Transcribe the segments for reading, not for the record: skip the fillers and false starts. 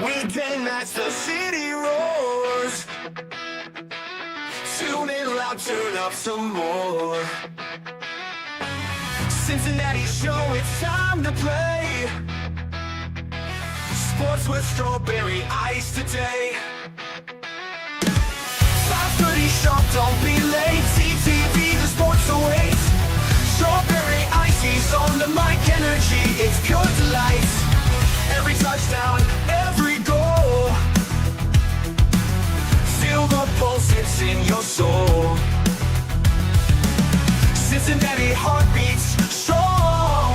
Weekend nights, the city roars. Tune in loud, turn up some more. Cincinnati show, it's time to play. Sports with strawberry ice today. 5:30 sharp, don't be late. CTV, the sports awaits. Strawberry ice, he's on the mic, energy, it's pure delight. Every touchdown, every goal. Feel the pulse, it's in your soul. Cincinnati heartbeats strong.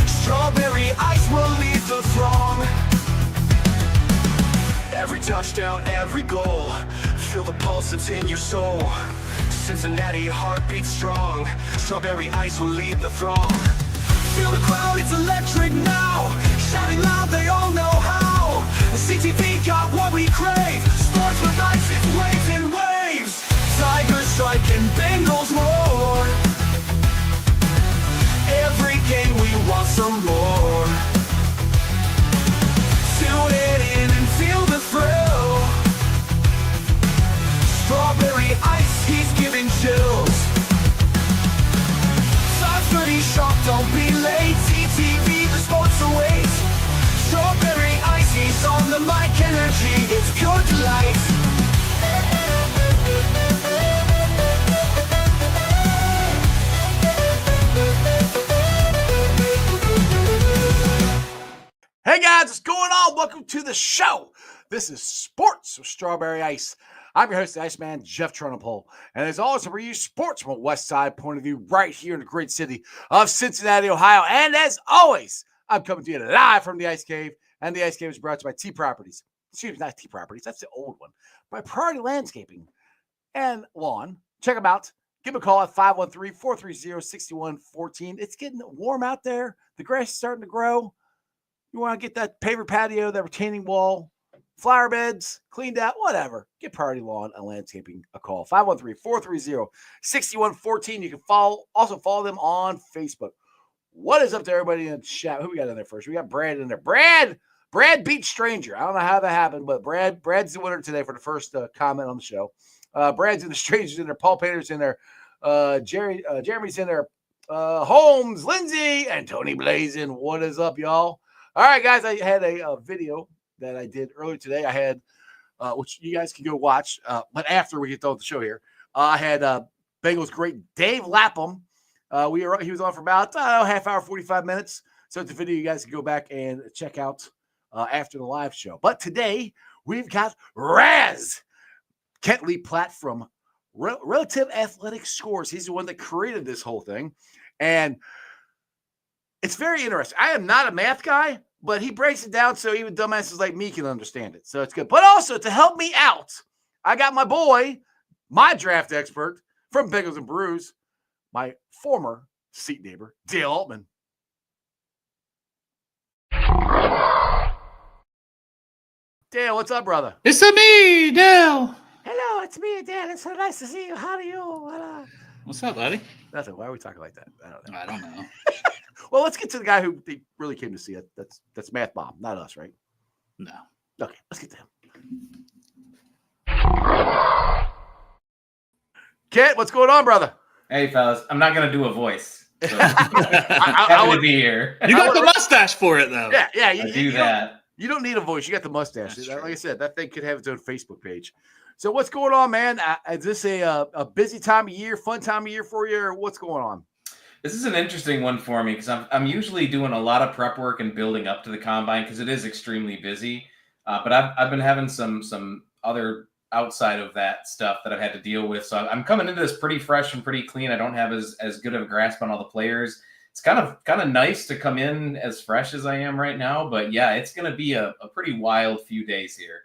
Strawberry ice will lead the throng. Every touchdown, every goal. Feel the pulse, it's in your soul. Cincinnati heartbeats strong. Strawberry ice will lead the throng. Feel the crowd, it's electric now. Shouting loud, they all know how. The CTV got what we crave. Sports with ice, it's waves and waves. Tigers strike and Bengals roar. Every game we want some more. Tune it in and feel the thrill. Strawberry ice, he's giving chills. 5:30 sharp, don't be late. CTV, the sports awaits. Strawberry ice, he's on the mic, energy, it's pure delight. Hey guys, what's going on? Welcome to the show. This is Sports with Strawberry Ice. I'm your host, the Iceman, Jeff Turnipole. And as always, I bring you sports from a West Side point of view right here in the great city of Cincinnati, Ohio. And as always, I'm coming to you live from the Ice Cave. And the Ice Cave is brought to you by T Properties. Excuse me, not T Properties. That's the old one. By Priority Landscaping and Lawn. Check them out. Give them a call at 513-430-6114. It's getting warm out there. The grass is starting to grow. You want to get that paver patio, that retaining wall, flower beds cleaned out, whatever. Get Priority Lawn and Landscaping a call. 513-430-6114. You can also follow them on Facebook. What is up to everybody in the chat? Who we got in there first? We got Brad in there. Brad beat Stranger. I don't know how that happened, but Brad's the winner today for the first comment on the show. Brad's in the Stranger's in there. Paul Painter's in there. Jeremy's in there. Holmes, Lindsay, and Tony Blazin. What is up, y'all? All right, guys, I had a video that I did earlier today. I had, which you guys can go watch, but after we get done with the show here, I had Bengals great Dave Lapham. He was on for about half hour, 45 minutes. So it's a video you guys can go back and check out after the live show. But today we've got RAS, Kent Lee Platte from Relative Athletic Scores. He's the one that created this whole thing, and it's very interesting. I am not a math guy, but he breaks it down so even dumbasses like me can understand it. So it's good. But also to help me out, I got my boy, my draft expert from Bengals and Brews, my former seat neighbor, Dale Altman. Dale, what's up, brother? It's me, Dale. Hello, it's me, Dale. It's so nice to see you. How are you? What's up, buddy? Nothing. Why are we talking like that? I don't know. Well, let's get to the guy who they really came to see it. That's Math Bomb, not us, right? No. Okay, let's get to him. Kent, what's going on, brother? Hey, fellas. I'm not going to do a voice. So happy to be here. You got the mustache for it, though. Yeah. You do that. You don't need a voice. You got the mustache. That's Like true. I said, that thing could have its own Facebook page. So what's going on, man? Is this a busy time of year, fun time of year for you, or what's going on? This is an interesting one for me because I'm usually doing a lot of prep work and building up to the combine because it is extremely busy. But I've been having some other outside of that stuff that I've had to deal with. So I'm coming into this pretty fresh and pretty clean. I don't have as good of a grasp on all the players. It's kind of nice to come in as fresh as I am right now. But yeah, it's going to be a pretty wild few days here.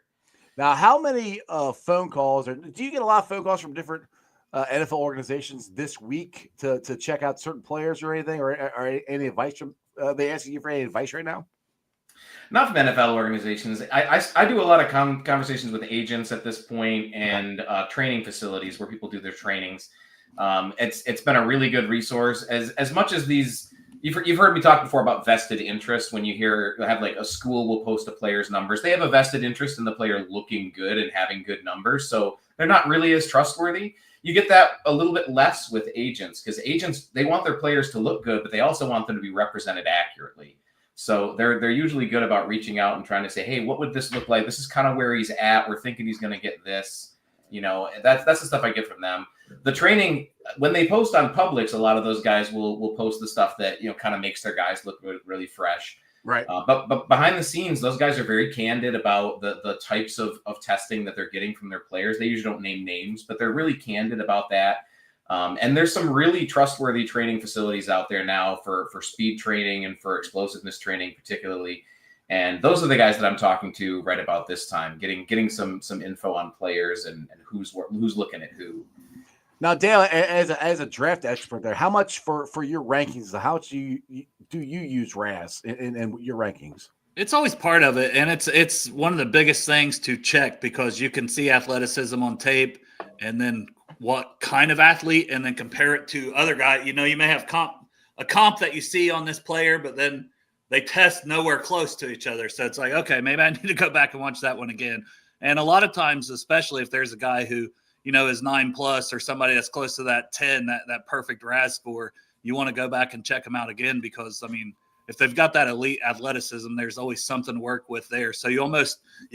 Now, how many phone calls, or do you get a lot of phone calls from different NFL organizations this week to check out certain players or anything, or any advice from they asking you for any advice right now? Not from NFL organizations. I do a lot of conversations with agents at this point and training facilities where people do their trainings. It's been a really good resource. As much as these You've heard me talk before about vested interest. When you have like a school will post a player's numbers, they have a vested interest in the player looking good and having good numbers. So they're not really as trustworthy. You get that a little bit less with agents, because agents, they want their players to look good, but they also want them to be represented accurately. So they're usually good about reaching out and trying to say, hey, what would this look like? This is kind of where he's at. We're thinking he's going to get this. That's the stuff I get from them. The training, when they post on Publix, a lot of those guys will post the stuff that, kind of makes their guys look really, really fresh. Right. But behind the scenes, those guys are very candid about the types of testing that they're getting from their players. They usually don't name names, but they're really candid about that. And there's some really trustworthy training facilities out there now for speed training and for explosiveness training, particularly. And those are the guys that I'm talking to right about this time, getting some info on players and who's looking at who. Now, Dale, as a draft expert there, how much for your rankings, how much do you use RAS in your rankings? It's always part of it, and it's one of the biggest things to check, because you can see athleticism on tape and then what kind of athlete, and then compare it to other guys. You may have a comp that you see on this player, but then they test nowhere close to each other. So it's like, okay, maybe I need to go back and watch that one again. And a lot of times, especially if there's a guy who, is 9+ or somebody that's close to that 10, that perfect RAS score, you want to go back and check them out again, because, if they've got that elite athleticism, there's always something to work with there. So you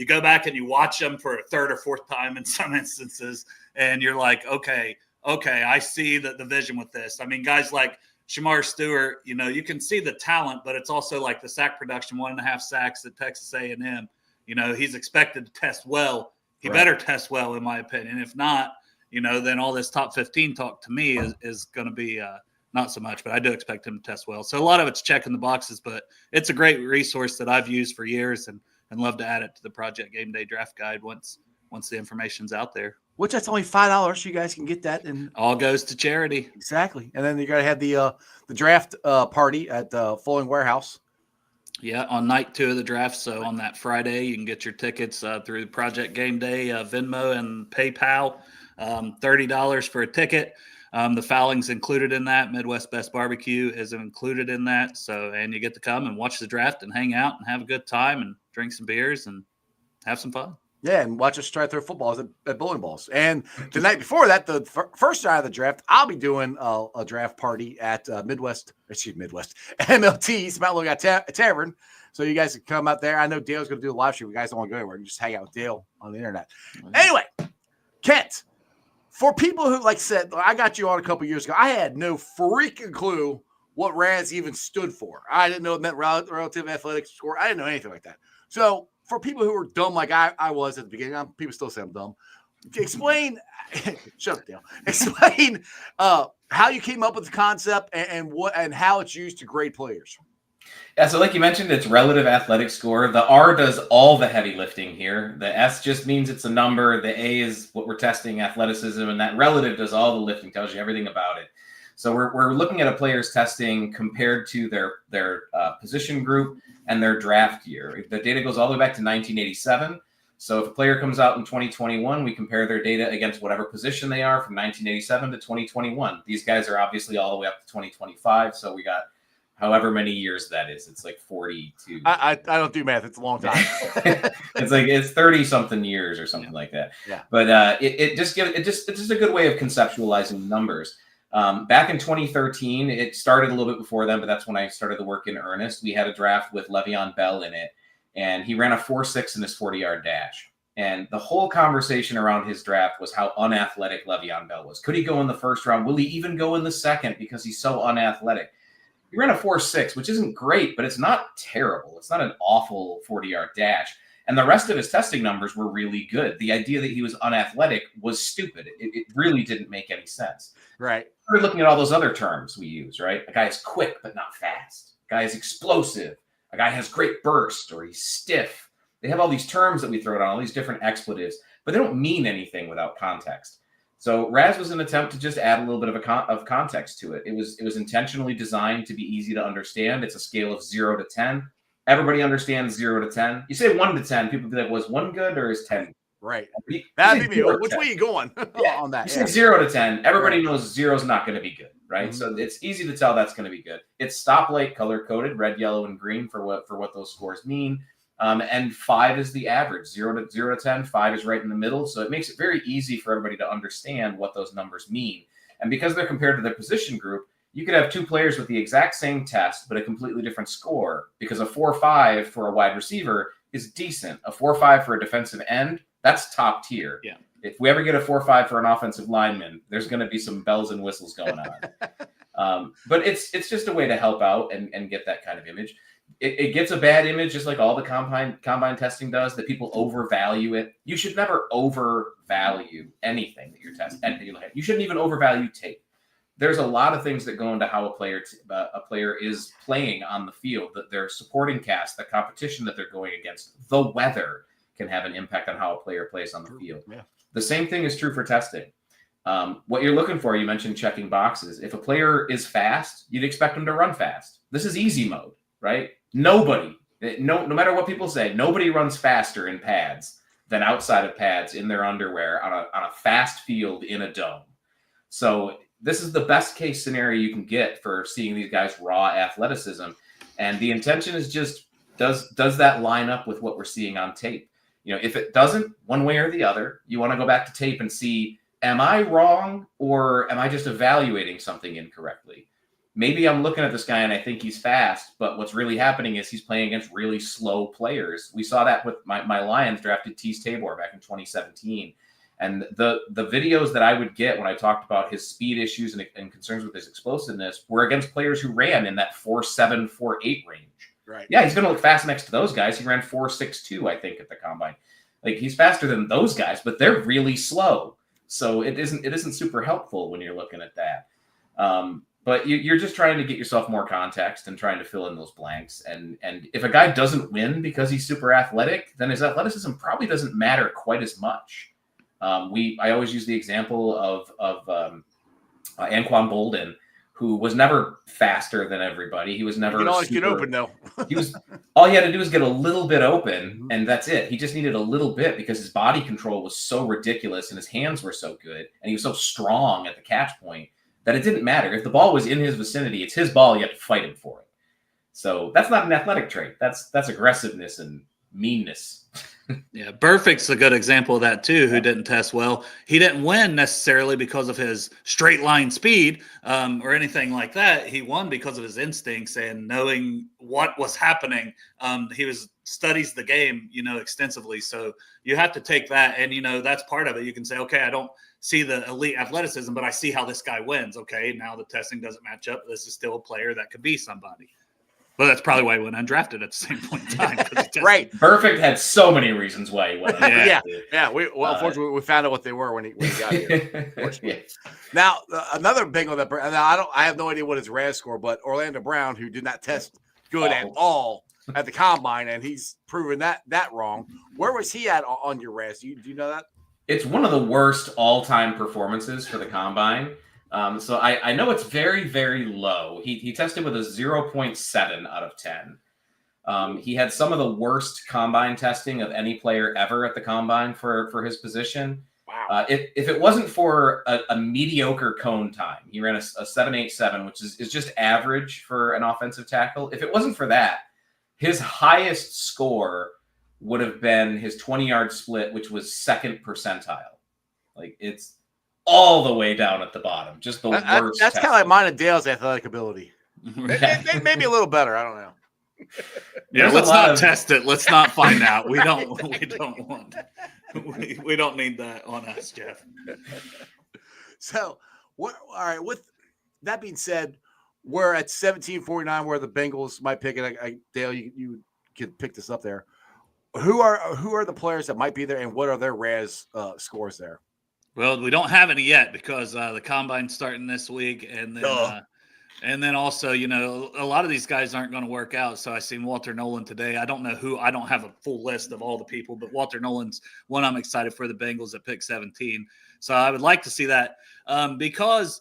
go back and you watch them for a third or fourth time in some instances, and you're like, okay, I see the vision with this. Guys like Shamar Stewart, you can see the talent, but it's also like the sack production, 1.5 sacks at Texas A&M. He's expected to test well. He better test well, in my opinion. If not, then all this top 15 talk to me is going to be not so much, but I do expect him to test well. So a lot of it's checking the boxes, but it's a great resource that I've used for years and love to add it to the Project Game Day Draft Guide once the information's out there. Which that's only $5, so you guys can get that, and all goes to charity. Exactly. And then you got to have the draft party at Fulling Warehouse. Yeah, on night 2 of the draft. So on that Friday, you can get your tickets through Project Game Day, Venmo, and PayPal. $30 for a ticket. The fouling's included in that. Midwest Best Barbecue is included in that. So, and you get to come and watch the draft and hang out and have a good time and drink some beers and have some fun. Yeah, and watch us try to throw footballs at bowling balls. And the night before that, the first night of the draft, I'll be doing a draft party at Midwest MLT's Mount Lookout Tavern. So you guys can come out there. I know Dale's going to do a live stream. You guys don't want to go anywhere. You can just hang out with Dale on the internet. Anyway, Kent, for people who, like I said, I got you on a couple years ago. I had no freaking clue what RAS even stood for. I didn't know it meant relative athletic score. I didn't know anything like that. So for people who are dumb like I was at the beginning, people still say I'm dumb. Explain, shut up, Dale. Explain how you came up with the concept and how it's used to grade players. Yeah, so like you mentioned, it's relative athletic score. The R does all the heavy lifting here. The S just means it's a number. The A is what we're testing, athleticism, and that relative does all the lifting, tells you everything about it. So we're looking at a player's testing compared to their position group and their draft year. The data goes all the way back to 1987. So if a player comes out in 2021, we compare their data against whatever position they are from 1987 to 2021. These guys are obviously all the way up to 2025. So we got however many years that is. It's like 42. I don't do math. It's a long time. it's 30 something years or something like that. Yeah. But it's just a good way of conceptualizing numbers. Back in 2013, it started a little bit before then, but that's when I started the work in earnest. We had a draft with Le'Veon Bell in it, and he ran a 4.6 in his 40-yard dash. And the whole conversation around his draft was how unathletic Le'Veon Bell was. Could he go in the first round? Will he even go in the second because he's so unathletic? He ran a 4.6, which isn't great, but it's not terrible. It's not an awful 40-yard dash. And the rest of his testing numbers were really good. The idea that he was unathletic was stupid. It really didn't make any sense. Right. We're looking at all those other terms we use, right? A guy is quick but not fast. A guy is explosive. A guy has great burst, or he's stiff. They have all these terms that we throw out, all these different expletives, but they don't mean anything without context. So RAS was an attempt to just add a little bit of context to it. It was intentionally designed to be easy to understand. It's a scale of 0 to 10. Everybody understands 0 to 10. You say 1 to 10, people be like, was 1 good or is 10? Right. That'd be me. Which way are you going on that? You say 0 to 10, everybody knows 0 is not going to be good. right? So it's easy to tell that's going to be good. It's stoplight color coded, red, yellow, and green for what those scores mean. And 5 is the average, 0 to 10. 5 is right in the middle. So it makes it very easy for everybody to understand what those numbers mean. And because they're compared to their position group, you could have 2 players with the exact same test, but a completely different score, because a 4.5 for a wide receiver is decent. A 4.5 for a defensive end, that's top tier. Yeah. If we ever get a 4.5 for an offensive lineman, there's going to be some bells and whistles going on. But it's just a way to help out and get that kind of image. It gets a bad image, just like all the combine testing does, that people overvalue it. You should never overvalue anything that you're testing. You shouldn't even overvalue tape. There's a lot of things that go into how a player is playing on the field, that their supporting cast, the competition that they're going against, the weather can have an impact on how a player plays on the field. Yeah. The same thing is true for testing. What you're looking for, you mentioned checking boxes. If a player is fast, you'd expect them to run fast. This is easy mode, right? Nobody, no matter what people say, nobody runs faster in pads than outside of pads in their underwear on a fast field in a dome. So this is the best case scenario you can get for seeing these guys' raw athleticism. And the intention is just, does that line up with what we're seeing on tape? If it doesn't, one way or the other, you want to go back to tape and see, am I wrong, or am I just evaluating something incorrectly? Maybe I'm looking at this guy and I think he's fast, but what's really happening is he's playing against really slow players. We saw that with my Lions drafted Tease Tabor back in 2017. And the videos that I would get when I talked about his speed issues and concerns with his explosiveness were against players who ran in that 4.7, 4.8 range. Right. Yeah, he's going to look fast next to those guys. He ran 4.62, I think, at the combine. Like, he's faster than those guys, but they're really slow. So it isn't super helpful when you're looking at that. But you're just trying to get yourself more context and trying to fill in those blanks. And if a guy doesn't win because he's super athletic, then his athleticism probably doesn't matter quite as much. I always use the example of Anquan Bolden, who was never faster than everybody. He was never. You can always get open though. All he had to do was get a little bit open, and that's it. He just needed a little bit because his body control was so ridiculous and his hands were so good, and he was so strong at the catch point that it didn't matter. If the ball was in his vicinity, it's his ball. You have to fight him for it. So that's not an athletic trait. That's aggressiveness and meanness. Yeah, Burfict's a good example of that too, who didn't test well. He didn't win necessarily because of his straight line speed or anything like that. He won because of his instincts and knowing what was happening. He studies the game, extensively. So you have to take that, and that's part of it. You can say, okay, I don't see the elite athleticism, but I see how this guy wins. Okay, now the testing doesn't match up. This is still a player that could be somebody. Well, that's probably why he went undrafted at the same point in time. Right. Burfict had so many reasons why he went undrafted. Yeah. Unfortunately, we found out what they were when he got here. Yeah. Now, another Bengal I have no idea what his RAS score, but Orlando Brown, who did not test good at all at the combine, and he's proven that wrong. Where was he at on your RAS? Do you know that? It's one of the worst all-time performances for the combine. So I know it's very, very low. He tested with a 0.7 out of 10. He had some of the worst combine testing of any player ever at the combine for his position. Wow. If it wasn't for a mediocre cone time, he ran a 7.87, which is just average for an offensive tackle. If it wasn't for that, his highest score would have been his 20-yard split, which was second percentile. Like, it's all the way down at the bottom, just the worst. That's kind of like mine and Dale's athletic ability. They may be a little better. I don't know. Yeah, let's not test it. Let's not find out. We don't want. We don't need that on us, Jeff. So, what? All right. With that being said, we're at 1749, where the Bengals might pick it. Dale, you could pick this up there. Who are the players that might be there, and what are their RAS scores there? Well, we don't have any yet because the combine's starting this week, and then also, a lot of these guys aren't going to work out. So I seen Walter Nolan today. I don't know who. I don't have a full list of all the people, but Walter Nolan's one I'm excited for the Bengals at pick 17. So I would like to see that because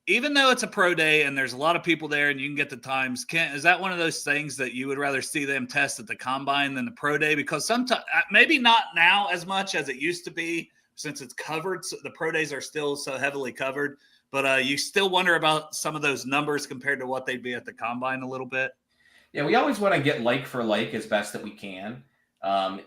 even though it's a pro day and there's a lot of people there and you can get the times, Kent, is that one of those things that you would rather see them test at the combine than the pro day? Because sometimes, maybe not now as much as it used to be, since it's covered. So the pro days are still so heavily covered. but you still wonder about some of those numbers compared to what they'd be at the combine a little bit. Yeah, we always want to get like for like as best that we can.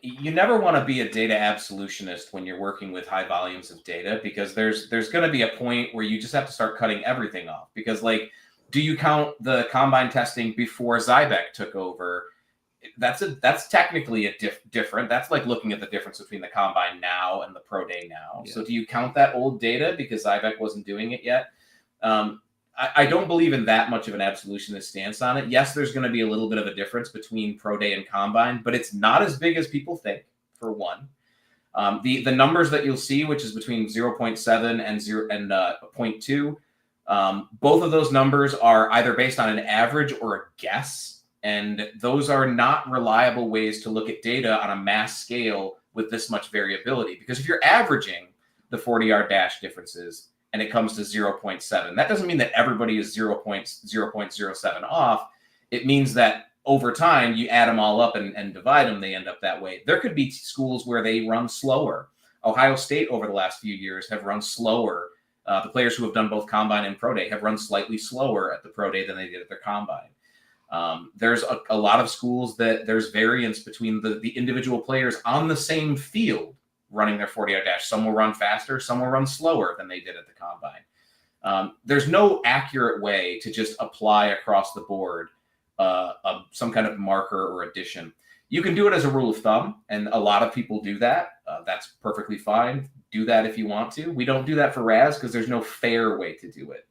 You never want to be a data absolutionist when you're working with high volumes of data, because there's going to be a point where you just have to start cutting everything off. Because, like, do you count the combine testing before Zybeck took over? That's technically a different. That's like looking at the difference between the combine now and the pro day now. Yeah. So do you count that old data because Zybeck wasn't doing it yet? I don't believe in that much of an absolutionist stance on it. Yes, there's going to be a little bit of a difference between pro day and combine, but it's not as big as people think, for one. The numbers that you'll see, which is between 0.7 and 0.2, both of those numbers are either based on an average or a guess. And those are not reliable ways to look at data on a mass scale with this much variability. Because if you're averaging the 40-yard dash differences and it comes to 0.7, that doesn't mean that everybody is 0.07 off. It means that over time, you add them all up and divide them, they end up that way. There could be schools where they run slower. Ohio State over the last few years have run slower. The players who have done both combine and pro day have run slightly slower at the pro day than they did at their combine. There's a lot of schools that there's variance between the individual players on the same field running their 40-yard dash. Some will run faster, some will run slower than they did at the combine. There's no accurate way to just apply across the board some kind of marker or addition. You can do it as a rule of thumb, and a lot of people do that. That's perfectly fine. Do that if you want to. We don't do that for RAS because there's no fair way to do it.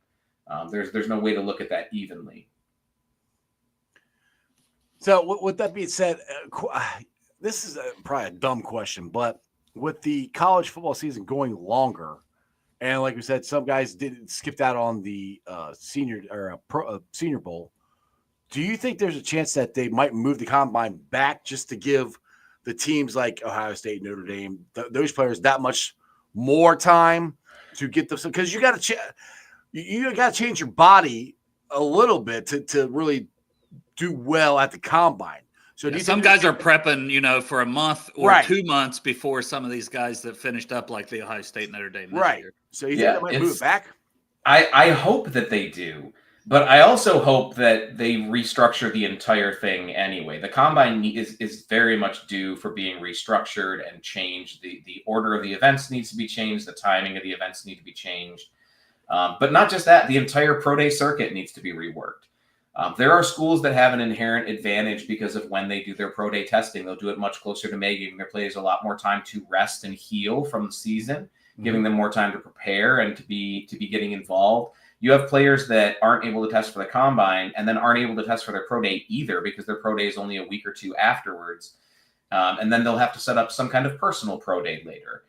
There's no way to look at that evenly. So with that being said, this is probably a dumb question, but with the college football season going longer, and like we said, some guys skipped out on the Senior Bowl. Do you think there's a chance that they might move the combine back just to give the teams like Ohio State, Notre Dame, those players that much more time to get them? Because you got to change your body a little bit to really do well at the combine. So do you some guys are prepping, for a month or 2 months before some of these guys that finished up like the Ohio State, Notre Dame this year. So you think they might move it back? I hope that they do. But I also hope that they restructure the entire thing anyway. The combine is very much due for being restructured and changed. The order of the events needs to be changed. The timing of the events need to be changed. But not just that, the entire pro day circuit needs to be reworked. There are schools that have an inherent advantage because of when they do their pro day testing. They'll do it much closer to May, giving their players a lot more time to rest and heal from the season, giving them more time to prepare and to be getting involved. You have players that aren't able to test for the combine and then aren't able to test for their pro day either because their pro day is only a week or two afterwards. And then they'll have to set up some kind of personal pro day later.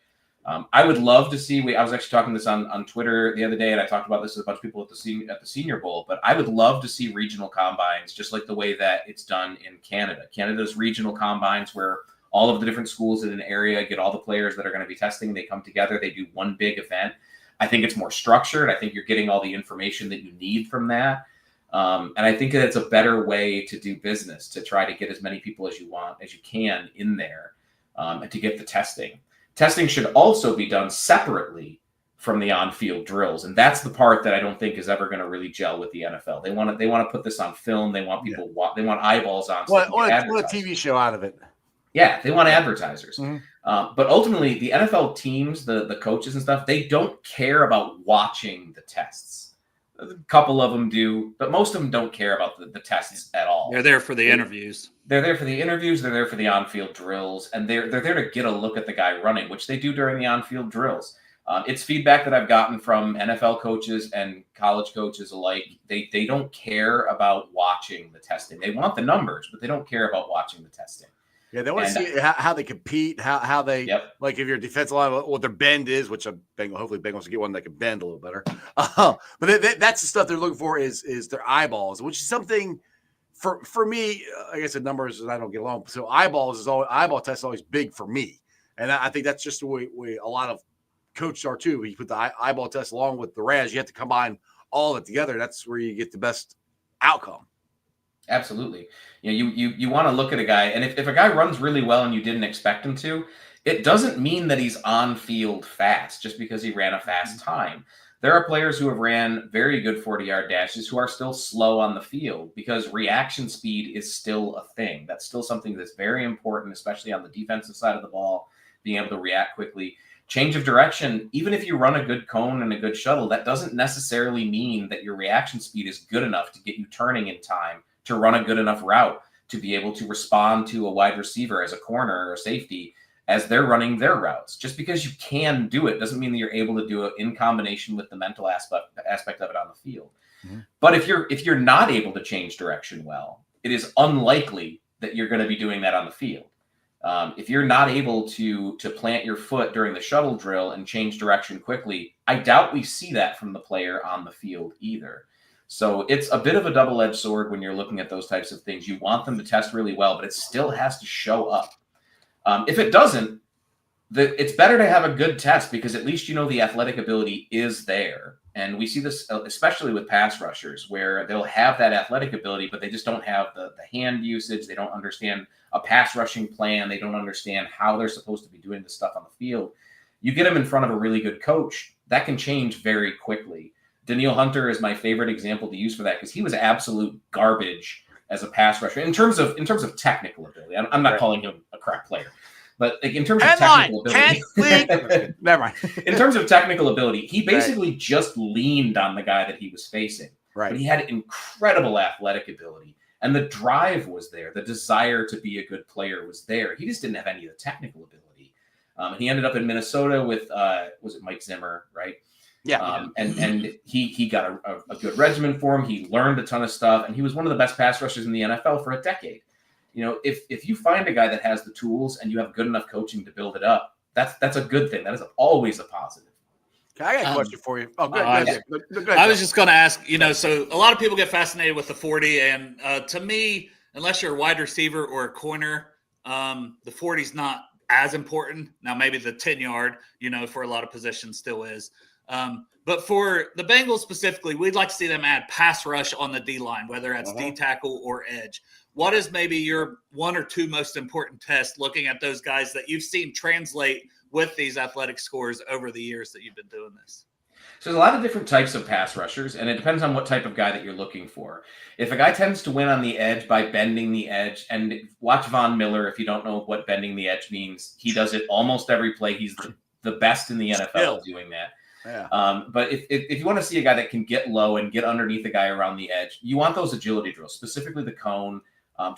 I would love to see, I was actually talking this on Twitter the other day, and I talked about this with a bunch of people at the Senior Bowl, but I would love to see regional combines just like the way that it's done in Canada. Canada's regional combines where all of the different schools in an area get all the players that are going to be testing. They come together. They do one big event. I think it's more structured. I think you're getting all the information that you need from that. And I think that it's a better way to do business, to try to get as many people as you can in there, and to get the testing. Testing should also be done separately from the on-field drills. And that's the part that I don't think is ever going to really gel with the NFL. They want to put this on film. They want people, they want eyeballs on. So what a TV show out of it. Yeah, they want advertisers. But ultimately, the NFL teams, the coaches and stuff, they don't care about watching the tests. A couple of them do, but most of them don't care about the tests at all. They're there for the interviews. They're there for the interviews. They're there for the on-field drills, and they're there to get a look at the guy running, which they do during the on-field drills. It's feedback that I've gotten from NFL coaches and college coaches alike. They don't care about watching the testing. They want the numbers, but they don't care about watching the testing. Yeah, they want to see how they compete, how they like if your defensive line, what their bend is, which hopefully Bengals will get one that can bend a little better. But that's the stuff they're looking for is their eyeballs, which is something for me. Like I said, numbers and I don't get along. So eyeball test is always big for me, and I think that's just the way a lot of coaches are too. You put the eyeball test along with the RAS, you have to combine all of it together. That's where you get the best outcome. Absolutely. You want to look at a guy, and if a guy runs really well and you didn't expect him to, it doesn't mean that he's on field fast just because he ran a fast time. There are players who have ran very good 40-yard dashes who are still slow on the field because reaction speed is still a thing. That's still something that's very important, especially on the defensive side of the ball, being able to react quickly. Change of direction, even if you run a good cone and a good shuttle, that doesn't necessarily mean that your reaction speed is good enough to get you turning in time to run a good enough route to be able to respond to a wide receiver as a corner or a safety as they're running their routes. Just because you can do it doesn't mean that you're able to do it in combination with the mental aspect of it on the field. Mm-hmm. But if you're not able to change direction well, it is unlikely that you're going to be doing that on the field. If you're not able to plant your foot during the shuttle drill and change direction quickly, I doubt we see that from the player on the field either. So it's a bit of a double-edged sword when you're looking at those types of things. You want them to test really well, but it still has to show up. If it doesn't, it's better to have a good test because at least you know the athletic ability is there. And we see this especially with pass rushers where they'll have that athletic ability, but they just don't have the hand usage. They don't understand a pass rushing plan. They don't understand how they're supposed to be doing this stuff on the field. You get them in front of a really good coach, that can change very quickly. Daniil Hunter is my favorite example to use for that because he was absolute garbage as a pass rusher in terms of technical ability. I'm not calling him a crap player. But like in terms of technical ability, never mind. In terms of technical ability, he basically just leaned on the guy that he was facing. Right. But he had incredible athletic ability, and the drive was there. The desire to be a good player was there. He just didn't have any of the technical ability. He ended up in Minnesota with was it Mike Zimmer, right? Yeah. And he got a good regimen for him. He learned a ton of stuff, and he was one of the best pass rushers in the NFL for a decade. You know, if you find a guy that has the tools and you have good enough coaching to build it up, that's a good thing. That is always a positive. Okay, I got a question for you. Oh, good. I was just going to ask, so a lot of people get fascinated with the 40, and to me, unless you're a wide receiver or a corner, the 40 is not as important. Now, maybe the 10-yard, for a lot of positions still is. But for the Bengals specifically, we'd like to see them add pass rush on the D-line, whether that's D-tackle or edge. What is maybe your one or two most important tests looking at those guys that you've seen translate with these athletic scores over the years that you've been doing this? So there's a lot of different types of pass rushers, and it depends on what type of guy that you're looking for. If a guy tends to win on the edge by bending the edge, and watch Von Miller if you don't know what bending the edge means. He does it almost every play. He's the best in the NFL doing that. Yeah. But if you want to see a guy that can get low and get underneath the guy around the edge, you want those agility drills, specifically the cone,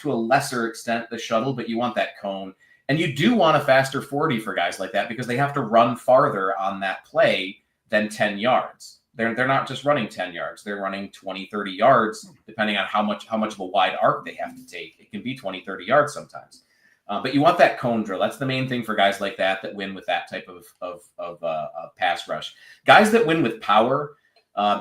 to a lesser extent the shuttle, but you want that cone. And you do want a faster 40 for guys like that because they have to run farther on that play than 10 yards. They're not just running 10 yards. They're running 20, 30 yards, depending on how much of a wide arc they have to take. It can be 20, 30 yards sometimes. But you want that cone drill. That's the main thing for guys like that win with that type of pass rush. Guys that win with power,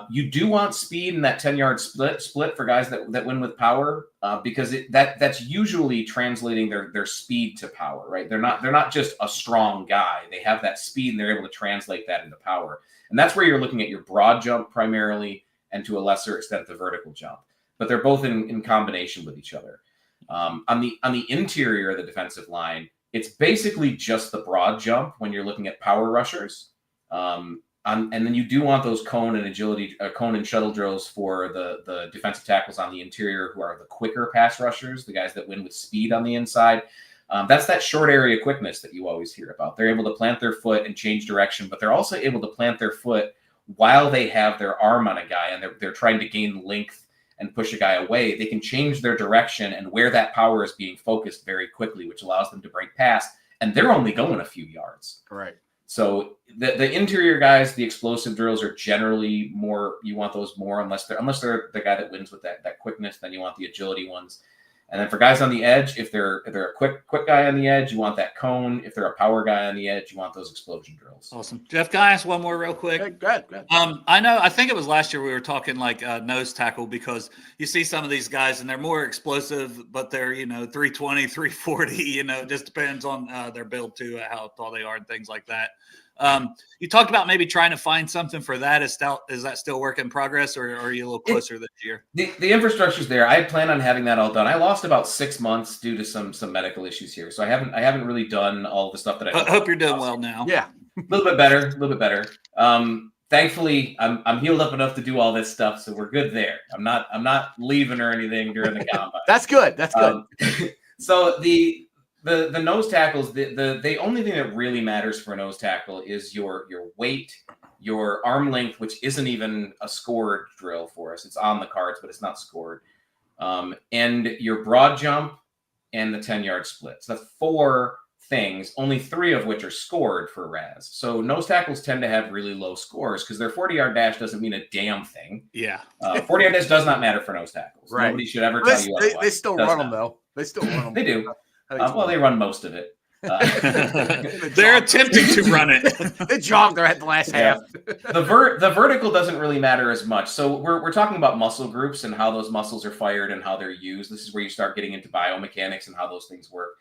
you do want speed in that 10-yard split for guys that win with power because that's usually translating their speed to power, right? They're not just a strong guy. They have that speed and they're able to translate that into power. And that's where you're looking at your broad jump primarily and to a lesser extent the vertical jump. But they're both in combination with each other. On the interior of the defensive line, it's basically just the broad jump when you're looking at power rushers. And then you do want those cone and shuttle drills for the defensive tackles on the interior who are the quicker pass rushers, the guys that win with speed on the inside. That's that short area quickness that you always hear about. They're able to plant their foot and change direction, but they're also able to plant their foot while they have their arm on a guy and they're trying to gain length and push a guy away. They can change their direction and where that power is being focused very quickly, which allows them to break past. And they're only going a few yards. Right. So the interior guys, the explosive drills are generally more. You want those more unless they're the guy that wins with that quickness. Then you want the agility ones. And then for guys on the edge, if they're a quick guy on the edge, you want that cone. If they're a power guy on the edge, you want those explosion drills. Awesome. Jeff, can I ask one more real quick? Hey, go ahead. I think it was last year we were talking like nose tackle because you see some of these guys and they're more explosive, but they're, 320, 340, it just depends on their build too, how tall they are and things like that. You talked about maybe trying to find something for that. Is that still work in progress or are you a little closer this year? The infrastructure's there. I plan on having that all done. I lost about 6 months due to some medical issues here. So I haven't really done all the stuff that I hope you're doing well now. Yeah. A little bit better. thankfully, I'm healed up enough to do all this stuff, so we're good there. I'm not leaving or anything during the combine. That's good. That's good. So the nose tackles, the only thing that really matters for a nose tackle is your weight, your arm length, which isn't even a scored drill for us. It's on the cards, but it's not scored. And your broad jump and the 10-yard split. So that's 4 things, only 3 of which are scored for RAS. So nose tackles tend to have really low scores because their 40-yard dash doesn't mean a damn thing. Yeah. 40-yard dash does not matter for nose tackles. Right. Nobody should ever tell you otherwise. They still run them, though. They still run them. They do. Well, they run most of it. They're attempting to run it. They jogged their head the last half. The vertical doesn't really matter as much. So we're talking about muscle groups and how those muscles are fired and how they're used. This is where you start getting into biomechanics and how those things work.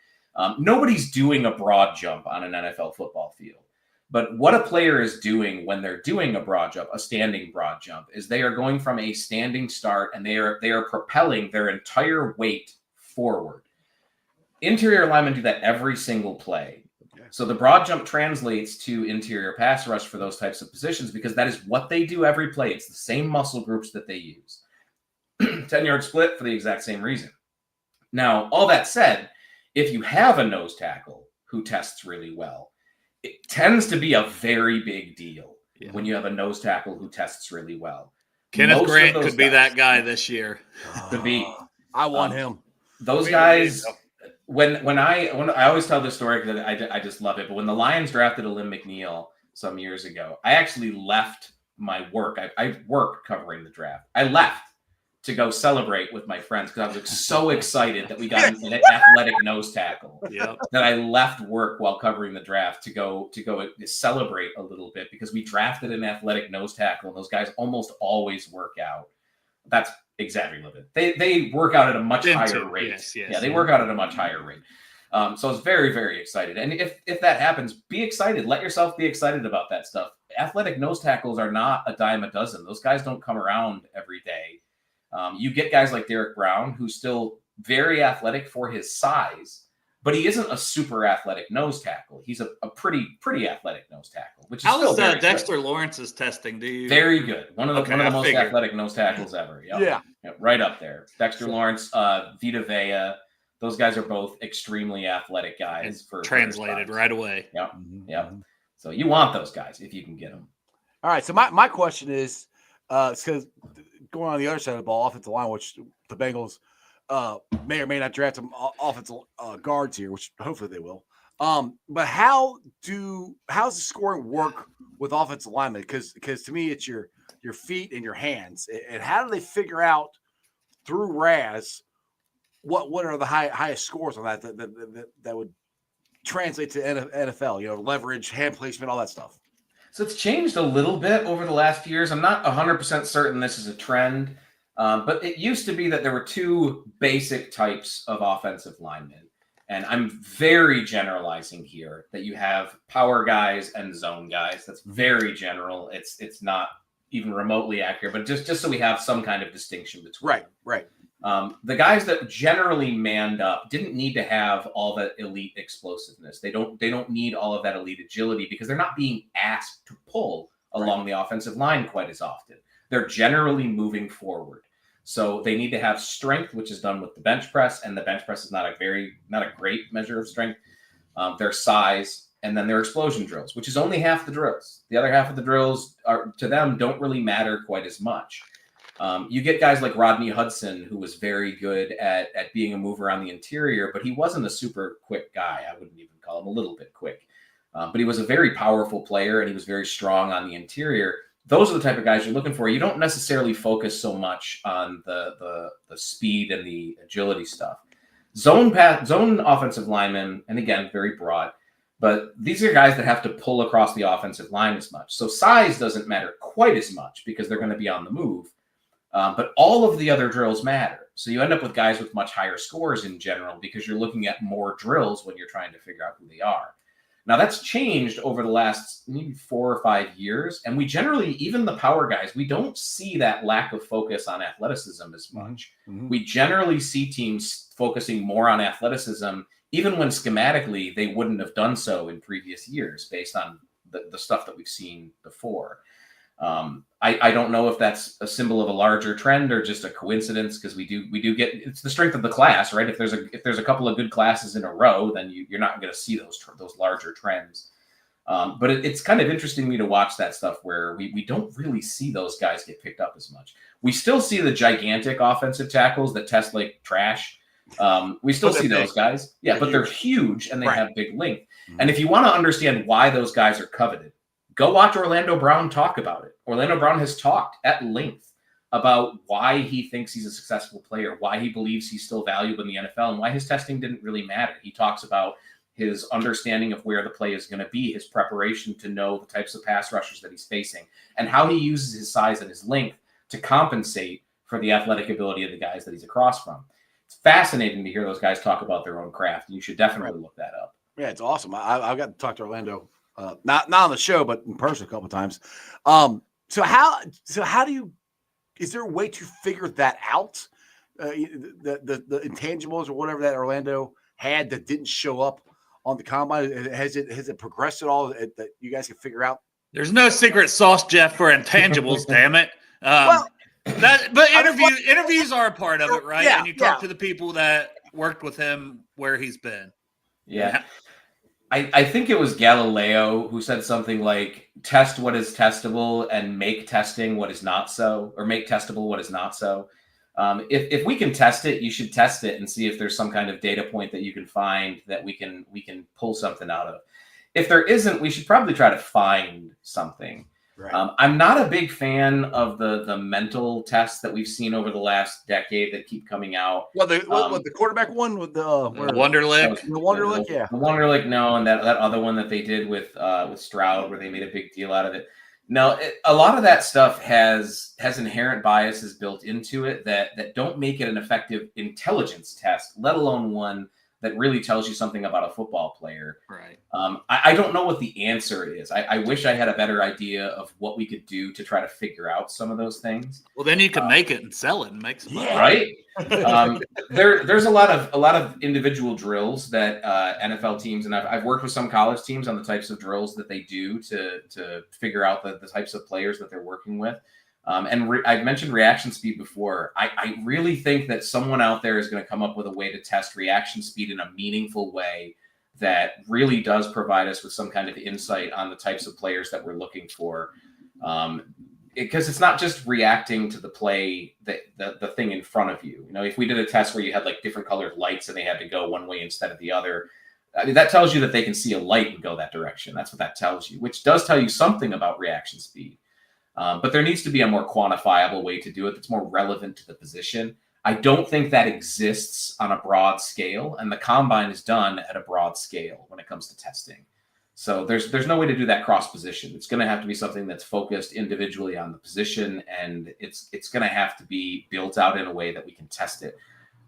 Nobody's doing a broad jump on an NFL football field. But what a player is doing when they're doing a broad jump, a standing broad jump, is they are going from a standing start and they are propelling their entire weight forward. Interior linemen do that every single play. Okay. So the broad jump translates to interior pass rush for those types of positions because that is what they do every play. It's the same muscle groups that they use. 10-yard split for the exact same reason. Now, all that said, if you have a nose tackle who tests really well, it tends to be a very big deal when you have a nose tackle who tests really well. Kenneth Grant could be that guy this year. Could be. I want him. Those guys... When I always tell this story because I just love it, but when the Lions drafted Alim McNeil some years ago, I actually left my work. I worked covering the draft. I left to go celebrate with my friends because I was so excited that we got an athletic nose tackle that I left work while covering the draft to go celebrate a little bit because we drafted an athletic nose tackle and those guys almost always work out. That's exaggerated. They work out at a much higher rate. Yes. Yeah, they work out at a much higher rate. So I was very, very excited. And if that happens, be excited. Let yourself be excited about that stuff. Athletic nose tackles are not a dime a dozen. Those guys don't come around every day. You get guys like Derek Brown, who's still very athletic for his size, but he isn't a super athletic nose tackle. He's a pretty athletic nose tackcle. Which is how still is Dexter Lawrence's testing? Do you very good? One of the most athletic nose tackles ever. Yeah, right up there. Dexter Lawrence, Vita Vea. Those guys are both extremely athletic guys. For translated right away. Yep. Yep. So you want those guys if you can get them. All right. So my question is, because going on the other side of the ball, offensive line, which the Bengals may or may not draft some offensive guards here, which hopefully they will. But how's the scoring work with offensive linemen? Because to me, it's your feet and your hands. And how do they figure out through RAS what are the highest scores on that would translate to NFL? Leverage, hand placement, all that stuff. So it's changed a little bit over the last few years. I'm not 100% certain this is a trend, but it used to be that there were 2 basic types of offensive linemen. And I'm very generalizing here that you have power guys and zone guys. That's very general. It's not even remotely accurate, but just so we have some kind of distinction between them. Right. The guys that generally manned up didn't need to have all that elite explosiveness. They don't need all of that elite agility because they're not being asked to pull along the offensive line quite as often. They're generally moving forward. So they need to have strength, which is done with the bench press, and the bench press is not a great measure of strength. Their size, and then their explosion drills, which is only half the drills. The other half of the drills to them don't really matter quite as much. You get guys like Rodney Hudson, who was very good at being a mover on the interior, but he wasn't a super quick guy. I wouldn't even call him a little bit quick. But he was a very powerful player, and he was very strong on the interior. Those are the type of guys you're looking for. You don't necessarily focus so much on the speed and the agility stuff. Zone offensive linemen, and again, very broad, but these are guys that have to pull across the offensive line as much. So size doesn't matter quite as much because they're going to be on the move. But all of the other drills matter. So you end up with guys with much higher scores in general because you're looking at more drills when you're trying to figure out who they are. Now, that's changed over the last maybe 4 or 5 years. And we generally, even the power guys, we don't see that lack of focus on athleticism as much. Mm-hmm. We generally see teams focusing more on athleticism, even when schematically they wouldn't have done so in previous years based on the stuff that we've seen before. I don't know if that's a symbol of a larger trend or just a coincidence, because we do get, it's the strength of the class, right? If there's a couple of good classes in a row, then you're not going to see those larger trends. But it's kind of interesting to me to watch that stuff where we don't really see those guys get picked up as much. We still see the gigantic offensive tackles that test like trash. We still see those guys. Yeah, but they're huge and they have big length. And if you want to understand why those guys are coveted, go watch Orlando Brown talk about it. Orlando Brown has talked at length about why he thinks he's a successful player, why he believes he's still valuable in the NFL, and why his testing didn't really matter. He talks about his understanding of where the play is going to be, his preparation to know the types of pass rushers that he's facing, and how he uses his size and his length to compensate for the athletic ability of the guys that he's across from. It's fascinating to hear those guys talk about their own craft, and you should definitely look that up. Yeah, it's awesome. I've got to talk to Orlando, not on the show, but in person a couple of times. So how do you? Is there a way to figure that out? The intangibles or whatever that Orlando had that didn't show up on the combine, has it progressed at all that you guys can figure out? There's no secret sauce, Jeff, for intangibles. Damn it. But interviews are a part of it, right? And you talk to the people that worked with him where he's been. Yeah. I think it was Galileo who said something like, test what is testable and make testing what is not so, or make testable what is not so. If we can test it, you should test it and see if there's some kind of data point that you can find that we can pull something out of. If there isn't, we should probably try to find something. Right. I'm not a big fan of the mental tests that we've seen over the last decade that keep coming out. Well, the quarterback one with the Wonderlic. The Wonderlic, yeah. The Wonderlic, no, and that other one that they did with Stroud, where they made a big deal out of it. No, a lot of that stuff has inherent biases built into it that don't make it an effective intelligence test, let alone one that really tells you something about a football player. Right. I don't know what the answer is. I wish I had a better idea of what we could do to try to figure out some of those things. Well, then you can make it and sell it and make some money. Right. There's a lot of individual drills that NFL teams, and I've worked with some college teams on the types of drills that they do to figure out the types of players that they're working with. I've mentioned reaction speed before. I really think that someone out there is going to come up with a way to test reaction speed in a meaningful way that really does provide us with some kind of insight on the types of players that we're looking for. Because it's not just reacting to the play, the thing in front of you. You know, if we did a test where you had like different colored lights and they had to go one way instead of the other, I mean, that tells you that they can see a light and go that direction. That's what that tells you, which does tell you something about reaction speed. But there needs to be a more quantifiable way to do it that's more relevant to the position. I don't think that exists on a broad scale, and the combine is done at a broad scale when it comes to testing. So there's no way to do that cross position. It's going to have to be something that's focused individually on the position, and it's going to have to be built out in a way that we can test it,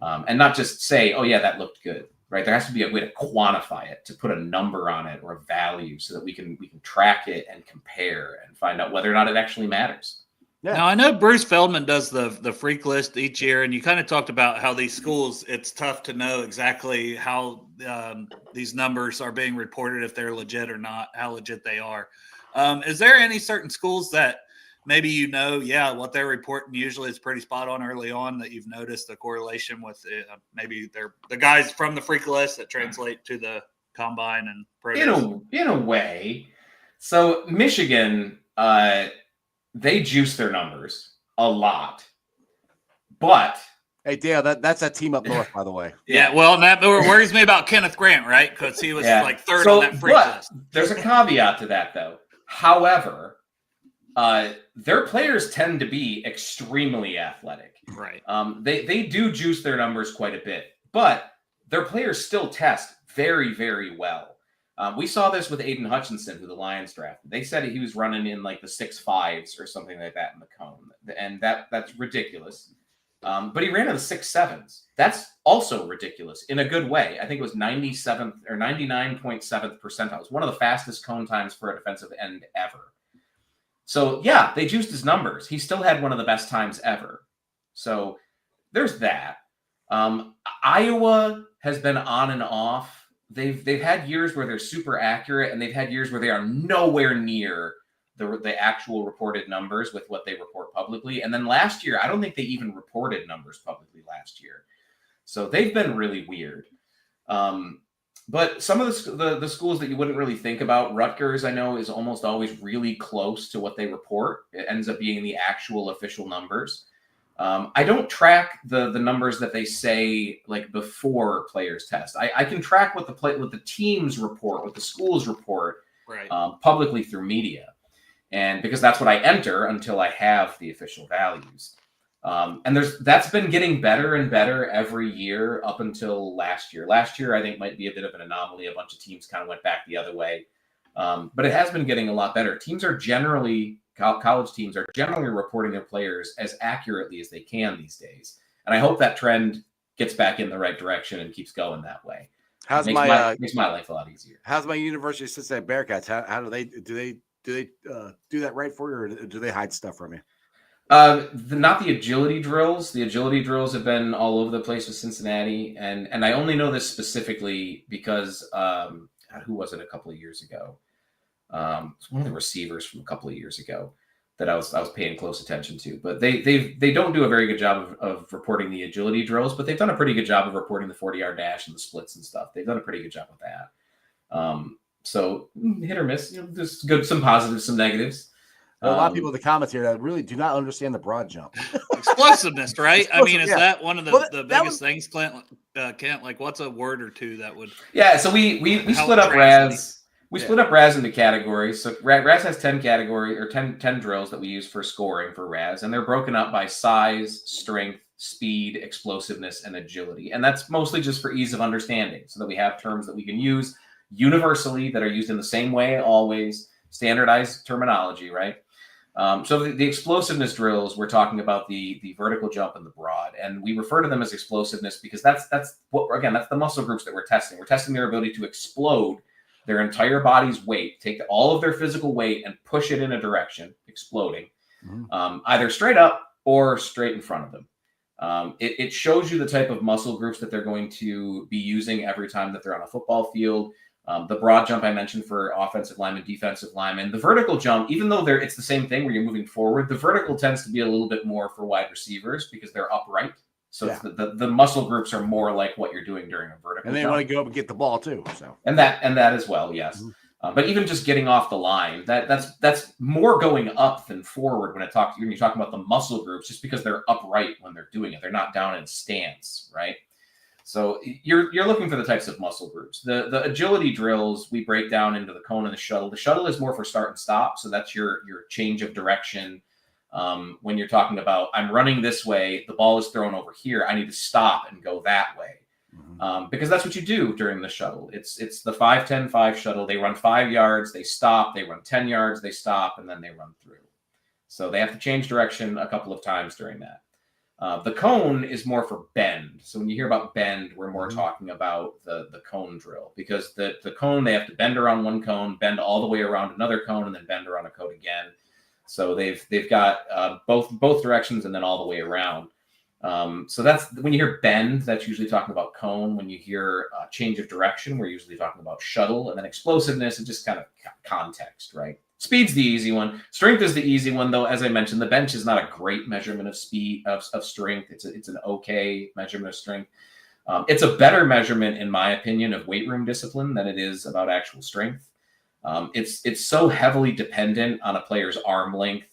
and not just say, oh yeah, that looked good. Right, there has to be a way to quantify it, to put a number on it or a value, so that we can track it and compare and find out whether or not it actually matters. Yeah. Now, I know Bruce Feldman does the freak list each year, and you kind of talked about how these schools, it's tough to know exactly how these numbers are being reported, if they're legit or not, how legit they are. Is there any certain schools that maybe what they're reporting usually is pretty spot on early on, that you've noticed the correlation with maybe they're the guys from the freak list that translate to the combine and pros? In a way. So Michigan, they juice their numbers a lot, but hey, Dale, that's that team up north, by the way. Yeah, well, that worries me about Kenneth Grant, right? Because he was like third on that freak list. There's a caveat to that, though. However, their players tend to be extremely athletic. Right. They do juice their numbers quite a bit, but their players still test very, very well. We saw this with Aiden Hutchinson, who the Lions drafted. They said he was running in like the 6.5s or something like that in the cone, and that's ridiculous. But he ran in the 6.7s. That's also ridiculous in a good way. I think it was 97th or 99.7th percentile. It was one of the fastest cone times for a defensive end ever. So, yeah, they juiced his numbers. He still had one of the best times ever. So there's that. Iowa has been on and off. They've had years where they're super accurate, and they've had years where they are nowhere near the actual reported numbers with what they report publicly. And then last year, I don't think they even reported numbers publicly last year. So they've been really weird. But some of the schools that you wouldn't really think about, Rutgers, I know, is almost always really close to what they report. It ends up being the actual official numbers. I don't track the numbers that they say like before players test. I can track what the teams report, what the schools report, Right. Publicly through media, and because that's what I enter until I have the official values. And that's been getting better and better every year up until last year. Last year, I think, might be a bit of an anomaly. A bunch of teams kind of went back the other way. But it has been getting a lot better. Teams are generally, college teams are generally reporting their players as accurately as they can these days. And I hope that trend gets back in the right direction and keeps going that way. How's makes my life a lot easier. How's my University of Cincinnati Bearcats? How do they do that right for you, or do they hide stuff from you? Not the agility drills. The agility drills have been all over the place with Cincinnati, and I only know this specifically because who was it a couple of years ago? It's one of the receivers from a couple of years ago that I was paying close attention to. But they don't do a very good job of reporting the agility drills, but they've done a pretty good job of reporting the 40-yard dash and the splits and stuff. They've done a pretty good job with that. So hit or miss. There's some positives, some negatives. There are a lot of people in the comments here that really do not understand the broad jump. Explosiveness, right? I mean, is yeah. that one of the, Well, the that biggest was- things, Kent? Like, what's a word or two that would? Yeah, so we split up RAS. We split up RAS into categories. So RAS has 10 category or 10 drills that we use for scoring for RAS, and they're broken up by size, strength, speed, explosiveness, and agility. And that's mostly just for ease of understanding, so that we have terms that we can use universally that are used in the same way always, standardized terminology, right? So the explosiveness drills, we're talking about the vertical jump and the broad, and we refer to them as explosiveness because that's the muscle groups that we're testing. We're testing their ability to explode their entire body's weight, take all of their physical weight and push it in a direction, exploding, either straight up or straight in front of them. It shows you the type of muscle groups that they're going to be using every time that they're on a football field. The broad jump I mentioned for offensive linemen, defensive linemen. The vertical jump, even though it's the same thing where you're moving forward, the vertical tends to be a little bit more for wide receivers because they're upright. So Yeah. the muscle groups are more like what you're doing during a vertical And they jump. want to go up and get the ball too. So And that as well, yes. But even just getting off the line, that's more going up than forward when you're talking about the muscle groups, just because they're upright when they're doing it. They're not down in stance, right? So you're looking for the types of muscle groups. The agility drills we break down into the cone and the shuttle. The shuttle is more for start and stop, so that's your change of direction. When you're talking about I'm running this way, the ball is thrown over here, I need to stop and go that way. Because that's what you do during the shuttle. It's the 5-10-5 shuttle. They run 5 yards, they stop, they run 10 yards, they stop, and then they run through. So they have to change direction a couple of times during that. The cone is more for bend. So when you hear about bend, we're more talking about the cone drill, because the cone, they have to bend around one cone, bend all the way around another cone, and then bend around a cone again. So they've got both directions and then all the way around. So that's when you hear bend, that's usually talking about cone. When you hear change of direction, we're usually talking about shuttle, and then explosiveness is just kind of context, right? Speed's the easy one. Strength is the easy one, though. As I mentioned, the bench is not a great measurement of speed of strength. It's an okay measurement of strength. It's a better measurement, in my opinion, of weight room discipline than it is about actual strength. It's so heavily dependent on a player's arm length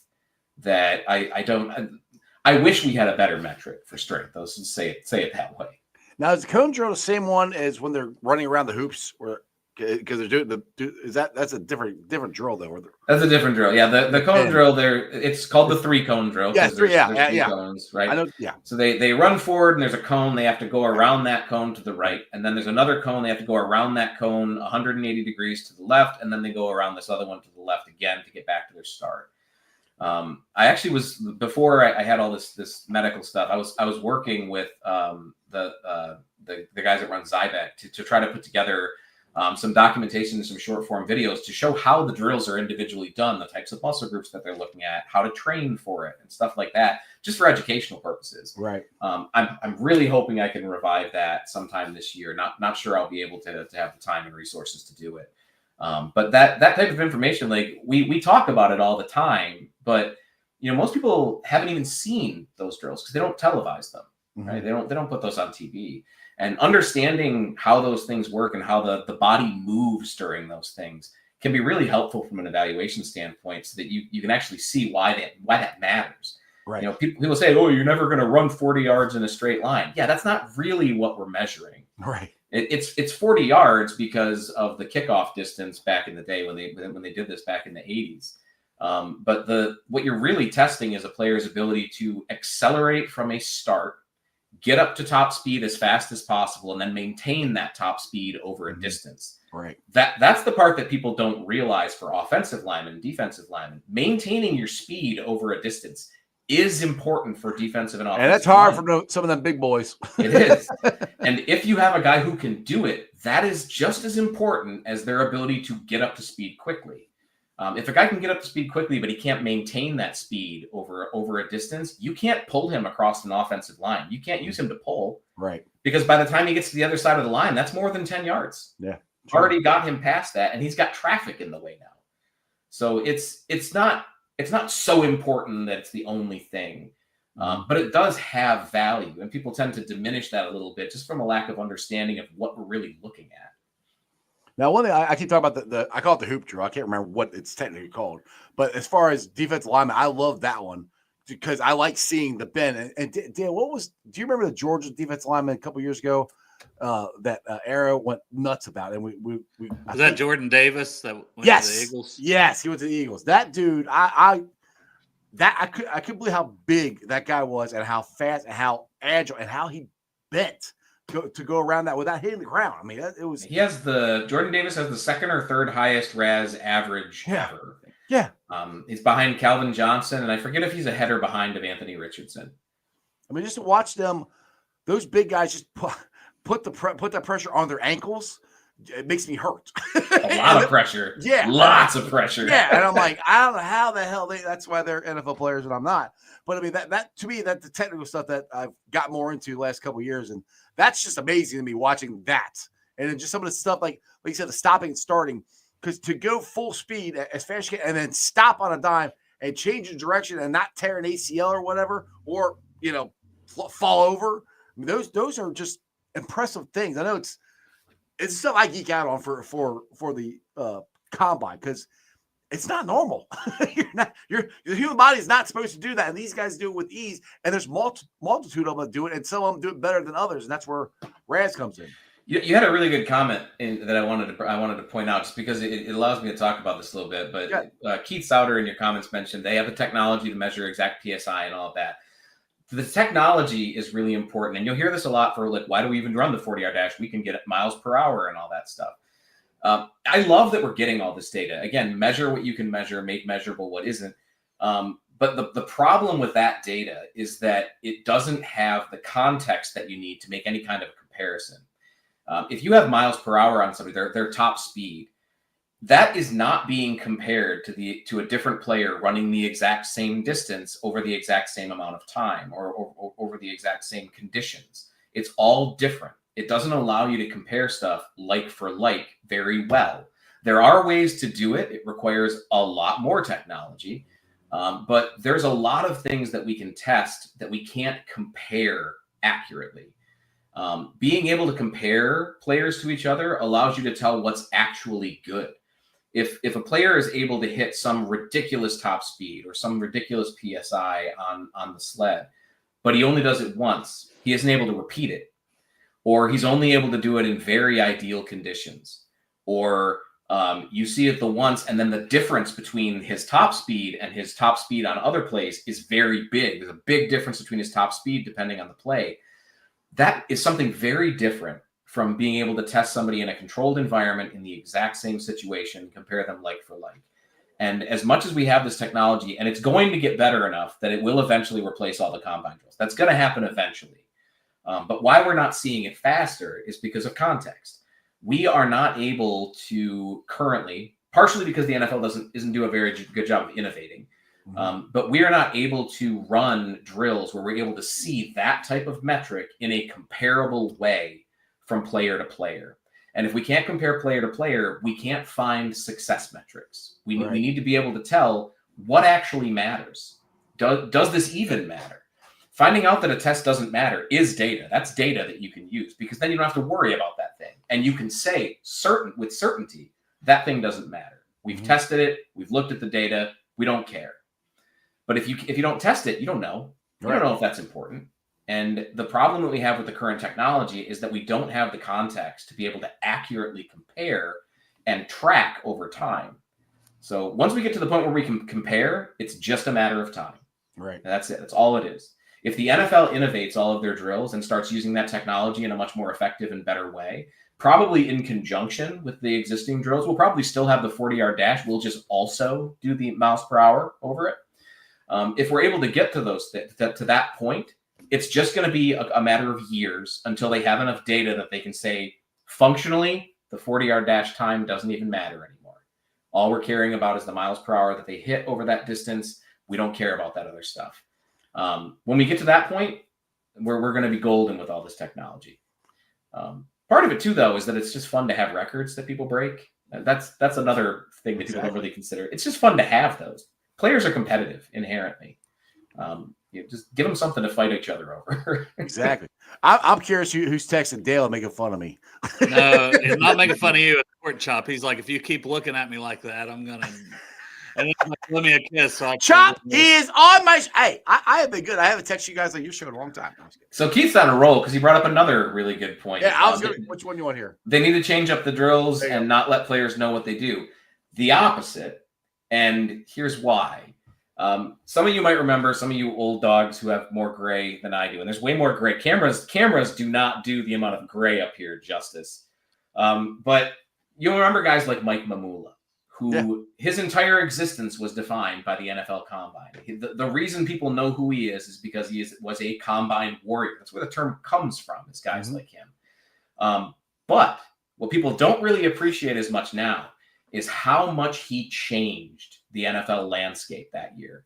that I wish we had a better metric for strength. Let's just say it that way. now is the cone drill the same one as when they're running around the hoops, or because they're doing that's a different drill though? That's a different drill. Yeah, the cone drill there, it's called the 3-cone drill. Yeah, there's three yeah. cones, right? I know. Yeah. So they run forward, and there's a cone. They have to go around that cone to the right, and then there's another cone. They have to go around that cone 180 degrees to the left, and then they go around this other one to the left again to get back to their start. I actually was, before I had all this medical stuff, I was working with the guys that run Zybeck to try to put together some documentation and some short form videos to show how the drills are individually done, the types of muscle groups that they're looking at, how to train for it, and stuff like that, just for educational purposes. Right. I'm really hoping I can revive that sometime this year. Not sure I'll be able to have the time and resources to do it. But that type of information, like we talk about it all the time, but most people haven't even seen those drills because they don't televise them, right? They don't put those on TV. And understanding how those things work and how the body moves during those things can be really helpful from an evaluation standpoint, so that you can actually see why that matters. Right. People say, "Oh, you're never going to run 40 yards in a straight line." Yeah, that's not really what we're measuring. Right. It's 40 yards because of the kickoff distance back in the day when they did this back in the 80s. But what you're really testing is a player's ability to accelerate from a start, get up to top speed as fast as possible, and then maintain that top speed over a distance. Right. That's the part that people don't realize for offensive linemen and defensive linemen. Maintaining your speed over a distance is important for defensive and offensive. And that's hard linemen. for some of them big boys. It is. And if you have a guy who can do it, that is just as important as their ability to get up to speed quickly. If a guy can get up to speed quickly, but he can't maintain that speed over a distance, you can't pull him across an offensive line. You can't use him to pull. Right. Because by the time he gets to the other side of the line, that's more than 10 yards. Yeah. Already got him past that, and he's got traffic in the way now. So it's not so important that it's the only thing. But it does have value, and people tend to diminish that a little bit just from a lack of understanding of what we're really looking at. Now, one thing I keep talking about, I call it the hoop drill. I can't remember what it's technically called. But as far as defensive lineman, I love that one because I like seeing the bend. And Dan, do you remember the Georgia defensive lineman a couple years ago that Arrow went nuts about? And was that Jordan Davis that went to the Eagles? Yes, he went to the Eagles. That dude, I couldn't believe how big that guy was and how fast and how agile and how he bent to go around that without hitting the ground. I mean, it was. Jordan Davis has the second or third highest RAS average ever. Yeah. He's behind Calvin Johnson, and I forget if he's ahead or behind of Anthony Richardson. I mean, just to watch them, those big guys just put that pressure on their ankles. It makes me hurt. A lot of pressure. Yeah. Lots of pressure. Yeah. And I'm like, I don't know how the hell that's why they're NFL players and I'm not. But I mean, that to me, that's the technical stuff that I've got more into the last couple of years. And that's just amazing to me watching that. And then just some of the stuff, like you said, the stopping and starting, because to go full speed as fast as you can and then stop on a dime and change the direction and not tear an ACL or whatever, or, fall over. I mean, those are just impressive things. I know it's stuff I geek out on for the combine because it's not normal. Your human body is not supposed to do that, and these guys do it with ease. And there's multitude of them that do it, and some of them do it better than others, and that's where RAS comes in. You had a really good comment that I wanted to point out, just because it allows me to talk about this a little bit. But Keith Souter in your comments mentioned they have the technology to measure exact PSI and all of that. The technology is really important, and you'll hear this a lot for like, why do we even run the 40-yard dash? We can get it miles per hour and all that stuff. I love that we're getting all this data. Again, measure what you can measure, make measurable what isn't. But the problem with that data is that it doesn't have the context that you need to make any kind of a comparison. If you have miles per hour on somebody, their top speed, that is not being compared to a different player running the exact same distance over the exact same amount of time or over the exact same conditions. It's all different. It doesn't allow you to compare stuff like for like very well. There are ways to do it. It requires a lot more technology, but there's a lot of things that we can test that we can't compare accurately. Being able to compare players to each other allows you to tell what's actually good. If a player is able to hit some ridiculous top speed or some ridiculous PSI on the sled, but he only does it once, he isn't able to repeat it, or he's only able to do it in very ideal conditions, or you see it the once, and then the difference between his top speed and his top speed on other plays is very big. There's a big difference between his top speed depending on the play. That is something very different from being able to test somebody in a controlled environment in the exact same situation, compare them like for like. And as much as we have this technology, and it's going to get better enough that it will eventually replace all the combine drills. That's going to happen eventually. But why we're not seeing it faster is because of context. We are not able to currently, partially because the NFL doesn't do a very good job of innovating, but we are not able to run drills where we're able to see that type of metric in a comparable way from player to player. And if we can't compare player to player, we can't find success metrics. We Right. need to be able to tell what actually matters. Does this even matter? Finding out that a test doesn't matter is data. That's data that you can use, because then you don't have to worry about that thing. And you can say with certainty that thing doesn't matter. We've tested it. We've looked at the data. We don't care. But if you don't test it, you don't know. You don't know if that's important. And the problem that we have with the current technology is that we don't have the context to be able to accurately compare and track over time. So once we get to the point where we can compare, it's just a matter of time. Right. And that's it. That's all it is. If the NFL innovates all of their drills and starts using that technology in a much more effective and better way, probably in conjunction with the existing drills, we'll probably still have the 40-yard dash. We'll just also do the miles per hour over it. If we're able to get to to that point, it's just going to be a matter of years until they have enough data that they can say, functionally, the 40-yard dash time doesn't even matter anymore. All we're caring about is the miles per hour that they hit over that distance. We don't care about that other stuff. When we get to that point, we're going to be golden with all this technology. Part of it, too, though, is that it's just fun to have records that people break. That's another thing that people don't really consider. It's just fun to have those. Players are competitive inherently. Just give them something to fight each other over. Exactly. I'm curious who's texting Dale and making fun of me. No, he's not making fun of you at Pork Chop. He's like, if you keep looking at me like that, I'm gonna. And then like, let me a kiss. So Chop, he is on my. Hey, I have been good. I haven't texted you guys on your show in a long time. So Keith's on a roll because he brought up another really good point. Yeah, I was gonna. Which one you want here? They need to change up the drills and not let players know what they do. The opposite, and here's why. Some of you might remember, some of you old dogs who have more gray than I do, and there's way more gray. Cameras do not do the amount of gray up here justice. But you'll remember guys like Mike Mamula, who his entire existence was defined by the NFL Combine. The reason people know who he is because was a Combine warrior. That's where the term comes from, is guys like him. But what people don't really appreciate as much now is how much he changed the NFL landscape that year.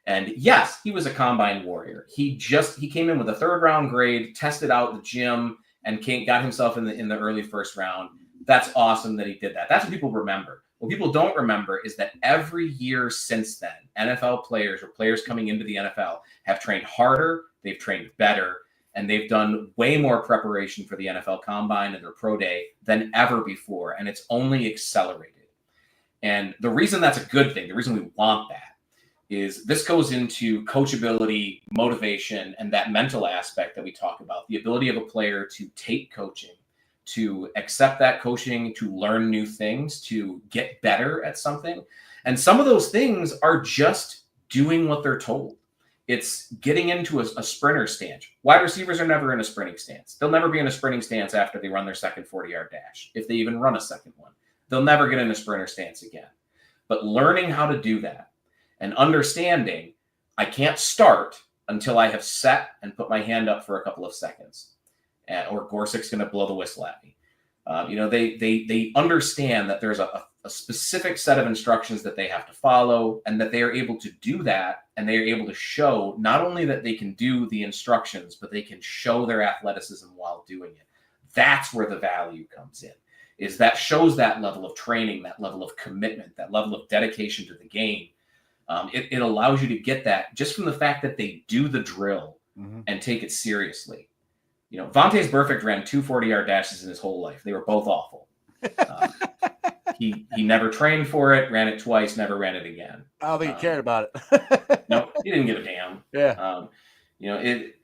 And yes, he was a Combine warrior. He came in with a 3rd round grade, tested out the gym, and got himself in the early 1st round. That's awesome that he did that. That's what people remember. What people don't remember is that every year since then, NFL players or players coming into the NFL have trained harder, they've trained better, and they've done way more preparation for the NFL Combine and their pro day than ever before. And it's only accelerated. And the reason that's a good thing, the reason we want that, is this goes into coachability, motivation, and that mental aspect that we talk about. The ability of a player to take coaching, to accept that coaching, to learn new things, to get better at something. And some of those things are just doing what they're told. It's getting into a sprinter stance. Wide receivers are never in a sprinting stance. They'll never be in a sprinting stance after they run their second 40-yard dash, if they even run a second one. They'll never get in a sprinter stance again. But learning how to do that and understanding I can't start until I have set and put my hand up for a couple of seconds, or Gorsuch's going to blow the whistle at me. They understand that there's a specific set of instructions that they have to follow, and that they are able to do that, and they are able to show not only that they can do the instructions, but they can show their athleticism while doing it. That's where the value comes in. Is that shows that level of training, that level of commitment, that level of dedication to the game. It allows you to get that just from the fact that they do the drill and take it seriously. Vontaze Burfict ran 2 40-yard dashes in his whole life. They were both awful. He never trained for it, ran it twice, never ran it again. I don't think he cared about it. No, he didn't give a damn. Yeah.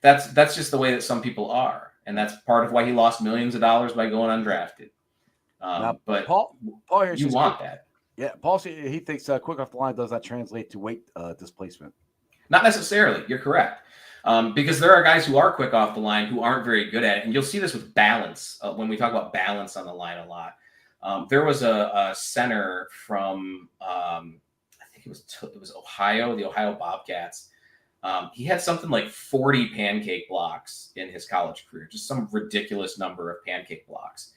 That's just the way that some people are. And that's part of why he lost millions of dollars by going undrafted. But Paul here you want that. Yeah, Paul, he thinks quick off the line does not translate to weight displacement. Not necessarily. You're correct. Because there are guys who are quick off the line who aren't very good at it. And you'll see this with balance when we talk about balance on the line a lot. There was a center from, I think it was Ohio, the Ohio Bobcats. He had something like 40 pancake blocks in his college career, just some ridiculous number of pancake blocks.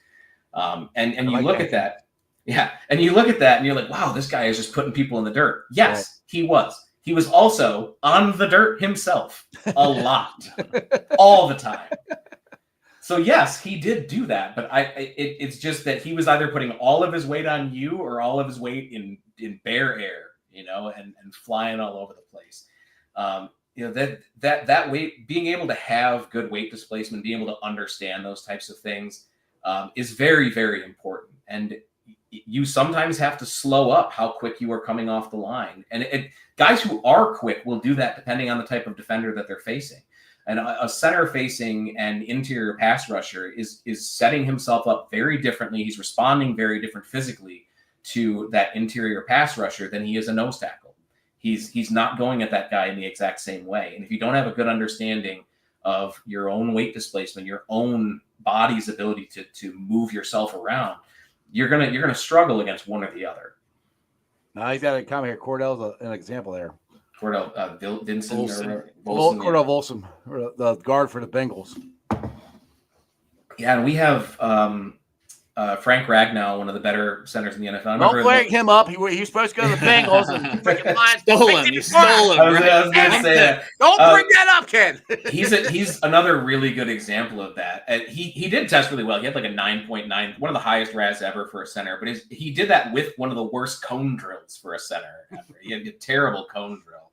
And you look at that. Yeah. And you look at that and you're like, wow, this guy is just putting people in the dirt. Yes, he was. He was also on the dirt himself a lot, all the time. So yes, he did do that, but it's just that he was either putting all of his weight on you or all of his weight in bare air, and flying all over the place. That weight, being able to have good weight displacement, being able to understand those types of things, is very, very important. And you sometimes have to slow up how quick you are coming off the line. And guys who are quick will do that depending on the type of defender that they're facing. And a center facing and interior pass rusher is setting himself up very differently. He's responding very different physically to that interior pass rusher than he is a nose tackle. He's not going at that guy in the exact same way. And if you don't have a good understanding of your own weight displacement, your own body's ability to move yourself around, you're gonna struggle against one or the other. Now he's got a comment here. Cordell's an example there. Cordell Volson. Volson, Cordell Volson, the guard for the Bengals. Yeah, and we have Frank Ragnow, one of the better centers in the NFL. Don't bring him up. He was supposed to go to the Bengals and freaking stole him. You stole him. I was going to say that. Don't bring that up, Ken. He's another really good example of that. He did test really well. He had like a 9.9, one of the highest RAS ever for a center. But he did that with one of the worst cone drills for a center ever. He had a terrible cone drill.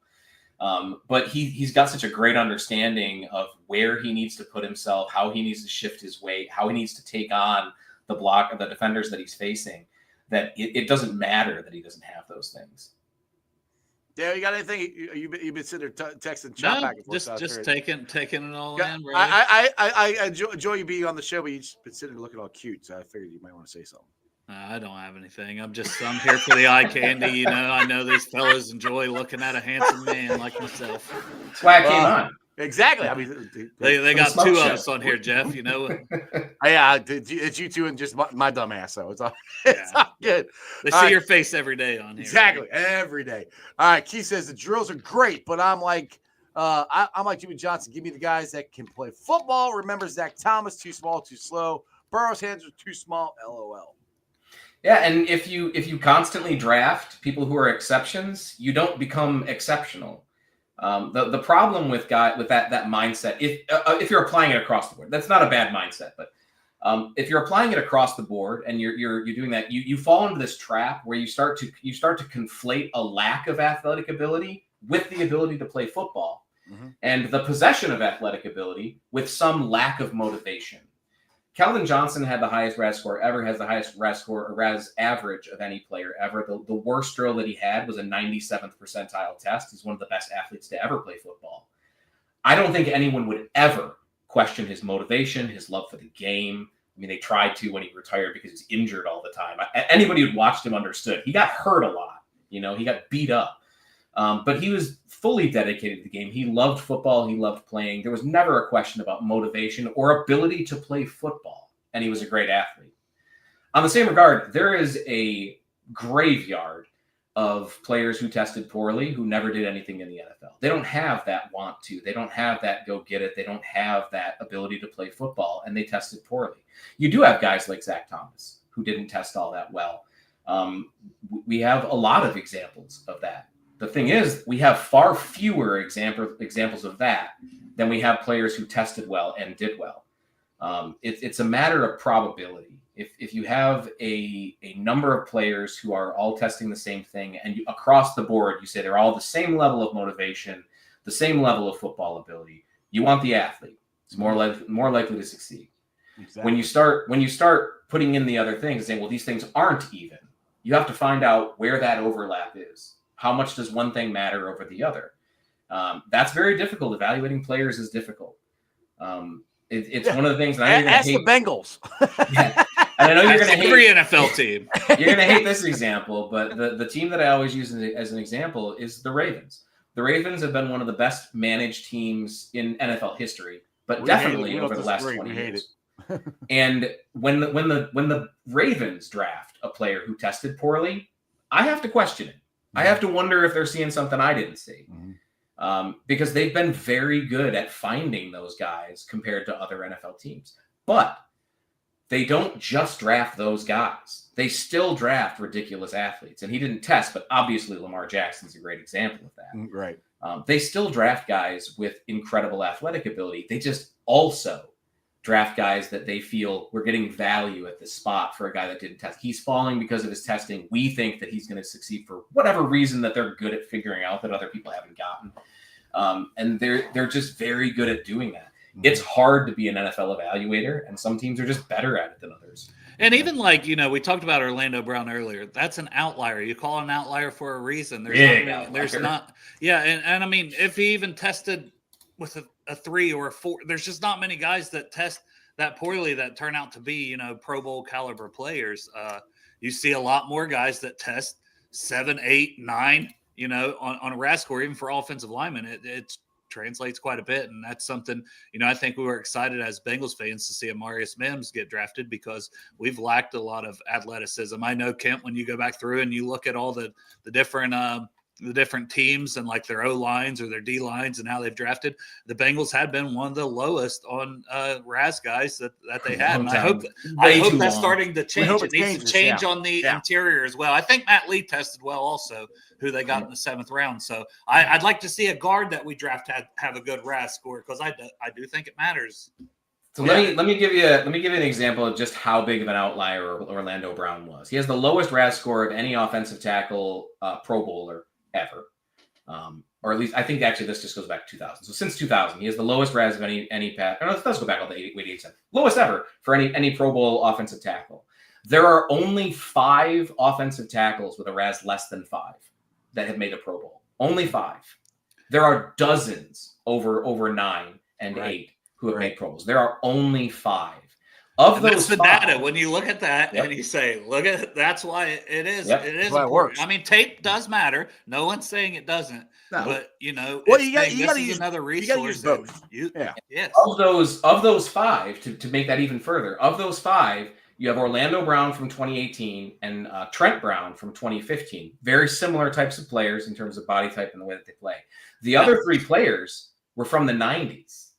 But he's got such a great understanding of where he needs to put himself, how he needs to shift his weight, how he needs to take on the block of the defenders that he's facing, that it doesn't matter that he doesn't have those things. Yeah, you got anything? You've been sitting there texting chat back and forth. Just taking it all in, bro. I enjoy you being on the show, but you've been sitting there looking all cute, so I figured you might want to say something. I don't have anything. I'm here for the eye candy. I know these fellas enjoy looking at a handsome man like myself. That's why I came on. Exactly. I mean, they got two of us on here, Jeff. Yeah, it's you two and just my dumb ass. So it's all good. They see your face every day on here. Exactly, right? every day. All right, Keith says the drills are great, but I'm like Jimmy Johnson. Give me the guys that can play football. Remember Zach Thomas, too small, too slow. Burrow's hands are too small. LOL. Yeah, and if you constantly draft people who are exceptions, you don't become exceptional. The problem with that mindset, if you're applying it across the board, that's not a bad mindset, but if you're applying it across the board and you're doing that, you fall into this trap where you start to conflate a lack of athletic ability with the ability to play football, and the possession of athletic ability with some lack of motivation. Calvin Johnson had the highest RAS score ever, has the highest RAS score, or RAS average of any player ever. The worst drill that he had was a 97th percentile test. He's one of the best athletes to ever play football. I don't think anyone would ever question his motivation, his love for the game. I mean, they tried to when he retired because he was injured all the time. Anybody who'd watched him understood. He got hurt a lot. He got beat up. But he was fully dedicated to the game. He loved football. He loved playing. There was never a question about motivation or ability to play football. And he was a great athlete. On the same regard, there is a graveyard of players who tested poorly, who never did anything in the NFL. They don't have that want to. They don't have that go get it. They don't have that ability to play football, and they tested poorly. You do have guys like Zach Thomas who didn't test all that well. We have a lot of examples of that. The thing is, we have far fewer examples of that than we have players who tested well and did well. It's a matter of probability. If you have a number of players who are all testing the same thing, and across the board, you say they're all the same level of motivation, the same level of football ability, you want the athlete. It's more likely to succeed. Exactly. When you start putting in the other things and saying, well, these things aren't even, you have to find out where that overlap is. How much does one thing matter over the other? That's very difficult. Evaluating players is difficult. It's one of the things. And I ask the Bengals. Yeah. And I know you're going to hate every NFL team. You're going to hate this example, but the team that I always use as an example is the Ravens. The Ravens have been one of the best managed teams in NFL history, but definitely over the last 20 years. And when the Ravens draft a player who tested poorly, I have to question it. I have to wonder if they're seeing something I didn't see, because they've been very good at finding those guys compared to other NFL teams. But they don't just draft those guys. They still draft ridiculous athletes. And he didn't test, but obviously Lamar Jackson's a great example of that. Right. They still draft guys with incredible athletic ability. They just also draft guys that they feel we're getting value at this spot for a guy that didn't test. He's falling because of his testing. We think that he's going to succeed for whatever reason that they're good at figuring out that other people haven't gotten. And they're just very good at doing that. It's hard to be an NFL evaluator, and some teams are just better at it than others. And even like, we talked about Orlando Brown earlier. That's an outlier. You call it an outlier for a reason. There's not. And I mean, if he even tested with a 3 or a 4, there's just not many guys that test that poorly that turn out to be, Pro Bowl caliber players. You see a lot more guys that test 7, 8, 9, on a RAS score, even for offensive linemen. It translates quite a bit. And that's something, I think we were excited as Bengals fans to see Amarius Mims get drafted because we've lacked a lot of athleticism. I know, Kent, when you go back through and you look at all the different teams and like their O lines or their D lines and how they've drafted, the Bengals had been one of the lowest on RAS guys that they had. And I hope that's starting to change. It needs to change on the interior as well. I think Matt Lee tested well also, who they got in the 7th round. So I'd like to see a guard that we draft have a good RAS score because I do think it matters. So let me give you an example of just how big of an outlier Orlando Brown was. He has the lowest RAS score of any offensive tackle Pro Bowler ever, or at least I think actually this just goes back to 2000. So since 2000, he has the lowest RAS of any pass. No, it does go back all the 88%. Lowest ever for any Pro Bowl offensive tackle. There are only 5 offensive tackles with a RAS less than 5 that have made a Pro Bowl. Only 5. There are dozens over 9 and 8 who have made Pro Bowls. There are only 5. Of those, that's the data. When you look at that and you say, "Look at that's why it is." Yep. It is. Why it works. I mean, tape does matter. No one's saying it doesn't. No. But you got to use another resource. You got to use both. Yes. Of those 5, to make that even further, of those 5, you have Orlando Brown from 2018 and Trent Brown from 2015. Very similar types of players in terms of body type and the way that they play. The other 3 players were from the 90s,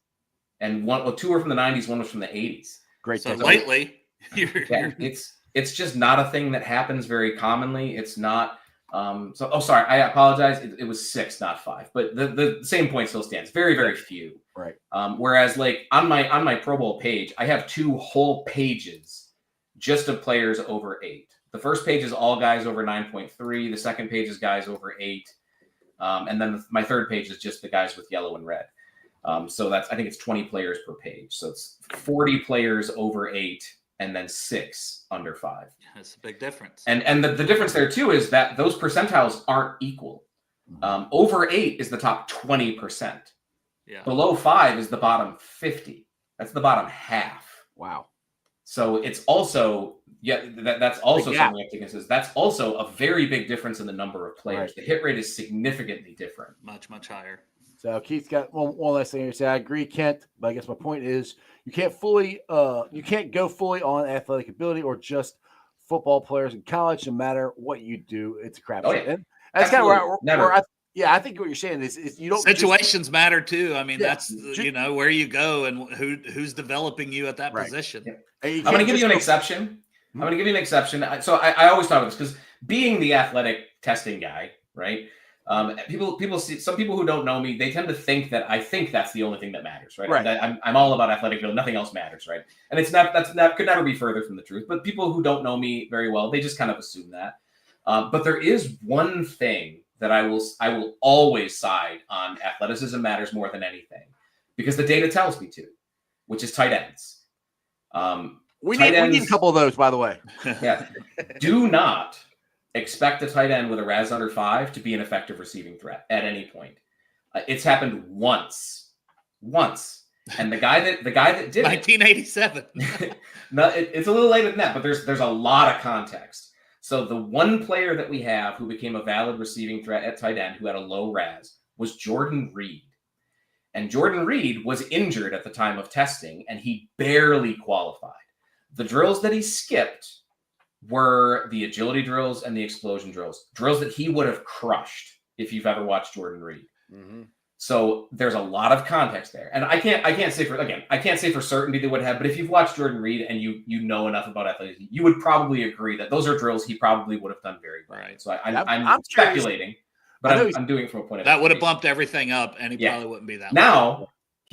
and 2 were from the 90s, 1 was from the 80s. Great. So lately, it's just not a thing that happens very commonly. It's not. Sorry, I apologize. It was 6, not 5, but the same point still stands. Very, very few. Right. Whereas, like on my Pro Bowl page, I have 2 whole pages just of players over 8. The first page is all guys over 9.3. The second page is guys over 8, and then my third page is just the guys with yellow and red. So I think it's 20 players per page. So it's 40 players over 8 and then 6 under 5. That's a big difference. And the difference there too is that those percentiles aren't equal. Over 8 is the top 20%. Yeah. Below 5 is the bottom 50. That's the bottom half. Wow. So it's also that's also something I think is that's also a very big difference in the number of players. Right. The hit rate is significantly different. Much higher. So Keith's got one last thing to say. I agree, Kent, but I guess my point is you can't go fully on athletic ability or just football players in college. No matter what you do, it's a crap. And that's kind of where I think what you're saying is you don't situations matter too. I mean, that's where you go and who's developing you at that position. Yeah. I'm going to give you an exception. I'm going to give you an exception. So I always talk about this because being the athletic testing guy, right? People see some people who don't know me, they tend to think that I think that's the only thing that matters, right? I'm all about athletic ability, nothing else matters, right? And that could never be further from the truth. But people who don't know me very well, they just kind of assume that. But there is one thing that I will always side on. Athleticism matters more than anything because the data tells me to, which is tight ends. We need a couple of those, by the way. Yeah. Do not expect a tight end with a RAS under 5 to be an effective receiving threat at any point. It's happened once, and the guy that did 1987. No, it's a little later than that, but there's a lot of context. So the one player that we have who became a valid receiving threat at tight end who had a low RAS was Jordan Reed. And Jordan Reed was injured at the time of testing, and he barely qualified. The drills that he skipped were the agility drills and the explosion drills that he would have crushed if you've ever watched Jordan Reed. Mm-hmm. So there's a lot of context there. And I can't say for certainty they would have, but if you've watched Jordan Reed and you know enough about athleticism, you would probably agree that those are drills he probably would have done very well. Right. So I'm speculating, but I'm doing it from a point of that would have bumped everything up and he probably wouldn't be that now.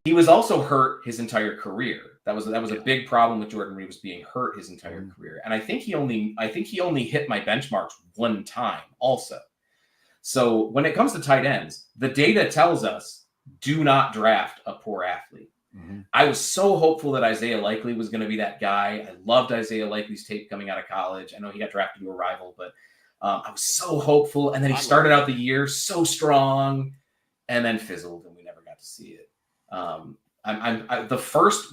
He was also hurt his entire career. That was a big problem with Jordan Reed, was being hurt his entire career. And I think he only hit my benchmarks one time also. So when it comes to tight ends, the data tells us do not draft a poor athlete. I was so hopeful that Isaiah Likely was going to be that guy. I loved Isaiah Likely's tape coming out of college. I know he got drafted to a rival, but I was so hopeful. And then he started out the year so strong and then fizzled, and we never got to see it.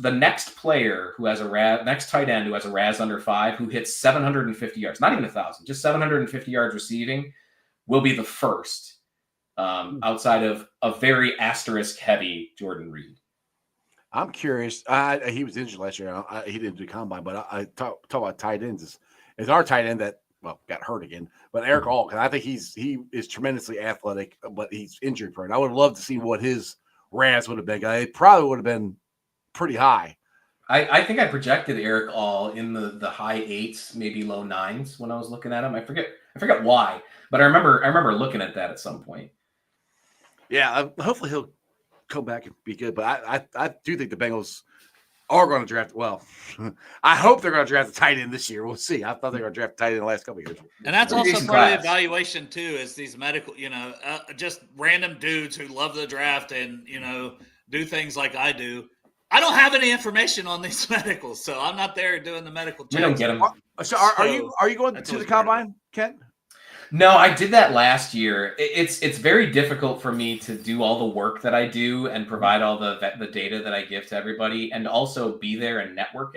The next player who has next tight end who has a RAS under 5, who hits 750 yards, not even 1,000, just 750 yards receiving, will be the first outside of a very asterisk heavy Jordan Reed. I'm curious. He was injured last year. He didn't do combine, but I talk about tight ends. Is our tight end that got hurt again? But Eric All, because I think he is tremendously athletic, but he's injury prone. I would have loved to see what his RAS would have been. It probably would have been pretty high. I think I projected Eric All in the high 8s, maybe low 9s when I was looking at him. I forget why, but I remember looking at that at some point. Yeah, hopefully he'll come back and be good. But I do think the Bengals are going to draft. Well, I hope they're going to draft the tight end this year. We'll see. I thought they were going to draft the tight end the last couple of years. And that's also part of the evaluation too, is these medical, just random dudes who love the draft and, do things like I do. I don't have any information on these medicals, so I'm not there doing the medical checks. We don't get them. So are you going to the combine, Kent? No, I did that last year. It's very difficult for me to do all the work that I do and provide all the data that I give to everybody, and also be there and network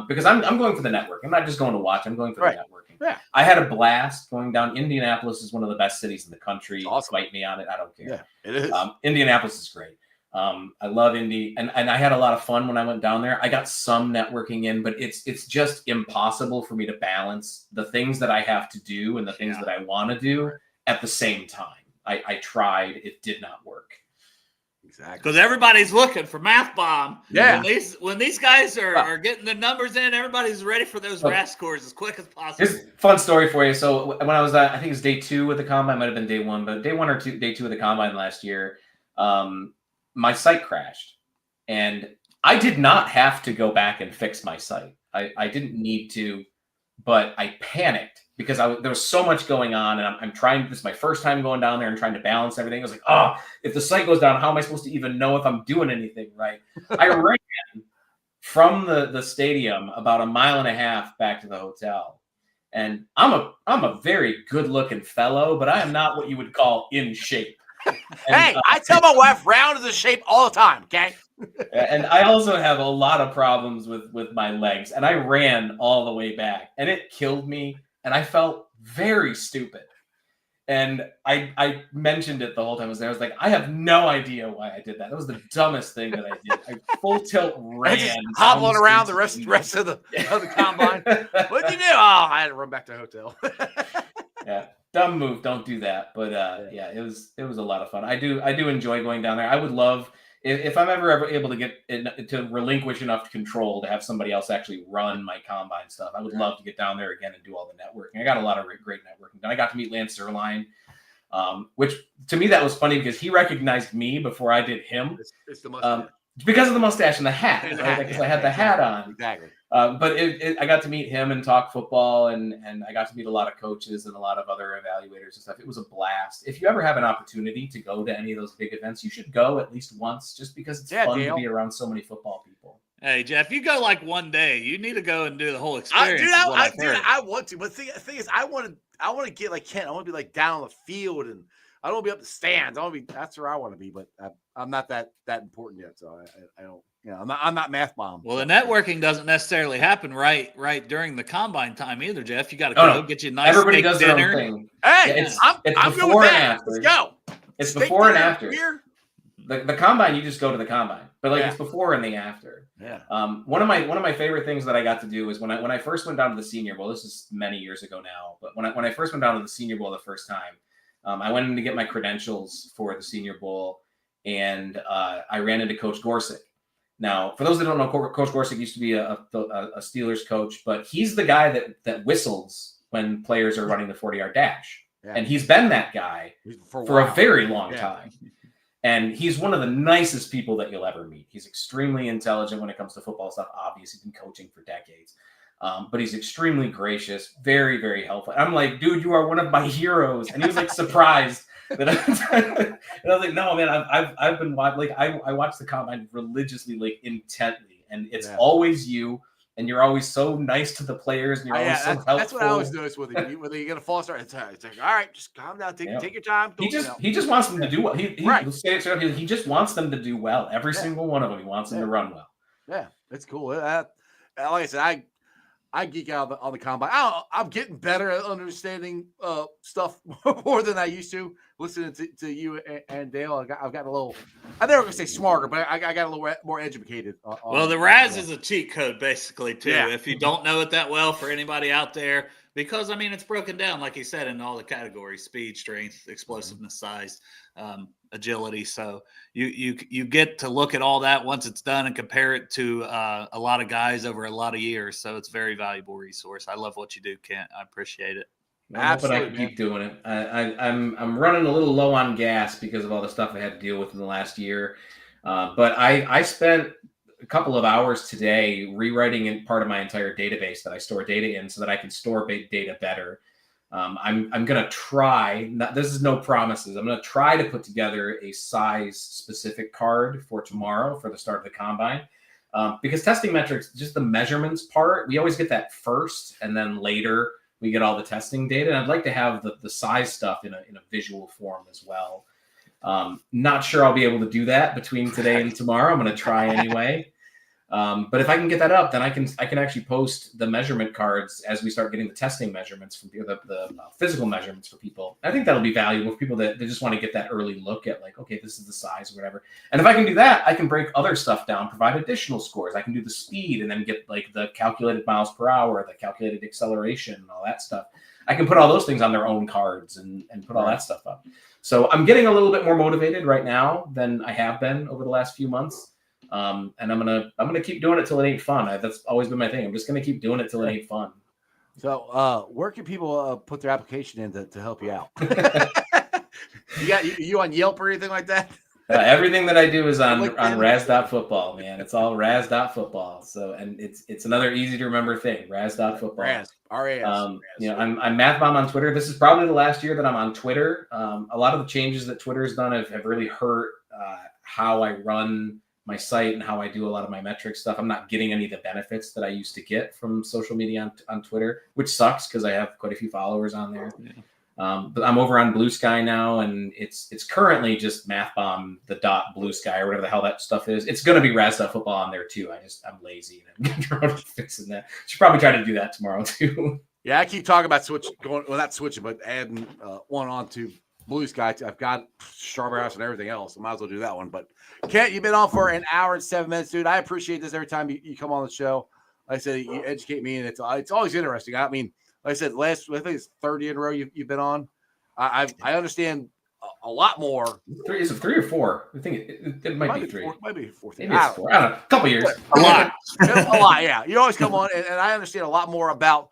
because I'm going for the network. I'm not just going to watch. I'm going for the networking. Yeah. I had a blast going down. Indianapolis is one of the best cities in the country. Awesome. Fight me on it. I don't care. Yeah, it is. Indianapolis is great. I love Indy, and I had a lot of fun when I went down there. I got some networking in, but it's just impossible for me to balance the things that I have to do and the things that I want to do at the same time. I tried. It did not work. Exactly. Because everybody's looking for Math Bomb. Yeah. When these guys are getting the numbers in, everybody's ready for those RAS scores as quick as possible. Here's a fun story for you. So when I was I think it was day 2 of the combine, might have been day 1, but day 1 or day 2 of the combine last year, my site crashed, and I did not have to go back and fix my site. I didn't need to, but I panicked because there was so much going on, and I'm trying. This is my first time going down there and trying to balance everything. I was like, if the site goes down, how am I supposed to even know if I'm doing anything right? I ran from the stadium about 1.5 miles back to the hotel, and I'm a very good looking fellow, but I am not what you would call in shape. Hey, I tell my wife round is a shape all the time, okay? And I also have a lot of problems with my legs, and I ran all the way back, and it killed me, and I felt very stupid. And I mentioned it the whole time I was there. I was like, I have no idea why I did that. That was the dumbest thing that I did. I full tilt ran. Just hobbling around the rest of the combine. What'd you do? Oh, I had to run back to the hotel. Yeah. Dumb move. Don't do that. But it was a lot of fun. I do enjoy going down there. I would love if I'm ever able to get to relinquish enough control to have somebody else actually run my combine stuff. I would love to get down there again and do all the networking. I got a lot of great networking. And I got to meet Lance Zierlein, which to me that was funny because he recognized me before I did him. It's the mustache. Because of the mustache and the hat, right? Because I had the hat on. Exactly. But I got to meet him and talk football, and I got to meet a lot of coaches and a lot of other evaluators and stuff. It was a blast. If you ever have an opportunity to go to any of those big events, you should go at least once, just because it's fun to be around so many football people. Hey, Jeff, you go like one day. You need to go and do the whole experience. I want to. But the thing is, I want to get like Kent. I want to be like down on the field, and I don't want to be up the stands. That's where I want to be, but I'm not that important yet. So I don't. I'm not Math Bomb. Well, the networking doesn't necessarily happen right during the combine time either, Jeff. You got to go get you a nice Everybody does dinner. their own thing. Hey, I'm good with that. Let's go. It's steak before and dinner, after. Beer. The combine, you just go to the combine, but it's before and the after. Yeah. One of my favorite things that I got to do is when I first went down to the Senior Bowl. This is many years ago now, but when I first went down to the Senior Bowl the first time, I went in to get my credentials for the Senior Bowl, and I ran into Coach Gorsuch. Now, for those that don't know, Coach Gorsuch used to be a Steelers coach, but he's the guy that whistles when players are running the 40-yard dash. Yeah. And he's been that guy for a very long time. And he's one of the nicest people that you'll ever meet. He's extremely intelligent when it comes to football stuff. Obviously, he's been coaching for decades. But he's extremely gracious, very, very helpful. I'm like, dude, you are one of my heroes. And he was like surprised that and I was like, no, man, I've been watching, like, I watch the combine religiously, like intently. And it's always you. And you're always so nice to the players, and you're always so helpful. That's what I always notice with him. Whether you get a false start, it's like, all right, just calm down, take your time. He just wants them to do well. He just wants them to do well. Every single one of them, he wants them to run well. Yeah, that's cool. Like I said, I geek out on the combine. I'm getting better at understanding stuff more than I used to. Listening to you and Dale, I've got a little. I'm never gonna say smarter, but I got a little more educated. Well, the RAS is a cheat code, basically, too. Yeah. If you don't know it that well, for anybody out there, because I mean, it's broken down, like you said, in all the categories: speed, strength, explosiveness, size, agility. So you get to look at all that once it's done and compare it to a lot of guys over a lot of years. So it's a very valuable resource. I love what you do, Kent. I appreciate it. But I can keep doing it. I'm running a little low on gas because of all the stuff I had to deal with in the last year. But I spent a couple of hours today rewriting in part of my entire database that I store data in so that I can store data better. I'm going to try, this is no promises. I'm going to try to put together a size specific card for tomorrow for the start of the combine. Because testing metrics, just the measurements part, we always get that first, and then later we get all the testing data. And I'd like to have the size stuff in a visual form as well. Not sure I'll be able to do that between today and tomorrow. I'm going to try anyway. But if I can get that up, then I can actually post the measurement cards as we start getting the testing measurements from the physical measurements for people. I think that'll be valuable for people that they just want to get that early look at, like, okay, this is the size or whatever. And if I can do that, I can break other stuff down, provide additional scores. I can do the speed and then get like the calculated miles per hour, the calculated acceleration, and all that stuff. I can put all those things on their own cards and put all that stuff up. So I'm getting a little bit more motivated right now than I have been over the last few months. And I'm gonna keep doing it till it ain't fun. That's always been my thing. I'm just gonna keep doing it till it ain't fun. So, where can people put their application in to help you out? you on Yelp or anything like that? Everything that I do is on RAS.football, man. It's all RAS.football. So, and it's another easy to remember thing. RAS.football. RAS. I'm Math Bomb on Twitter. This is probably the last year that I'm on Twitter. A lot of the changes that Twitter has done have really hurt how I run my site and how I do a lot of my metric stuff. I'm not getting any of the benefits that I used to get from social media on Twitter, which sucks because I have quite a few followers on there. Yeah. But I'm over on Blue Sky now, and it's currently just Math Bomb, the .blue sky or whatever the hell that stuff is. It's going to be RAS.football on there too. I'm lazy and I'm going to fixing that. Should probably try to do that tomorrow too. Yeah, I keep talking about not switching, but adding one on to Blue Sky. I've got Strawberry House and everything else. I might as well do that one. But Kent, you've been on for an hour and 7 minutes, dude. I appreciate this every time you come on the show. Like I said, you educate me, and it's always interesting. I mean, like I said, I think it's 30 in a row you've been on. I understand a lot more. Is it 3 or 4? I think it might be 3. Might be 4. Maybe it's 4. I don't know. A couple years. A lot. A lot, yeah. You always come on, and I understand a lot more about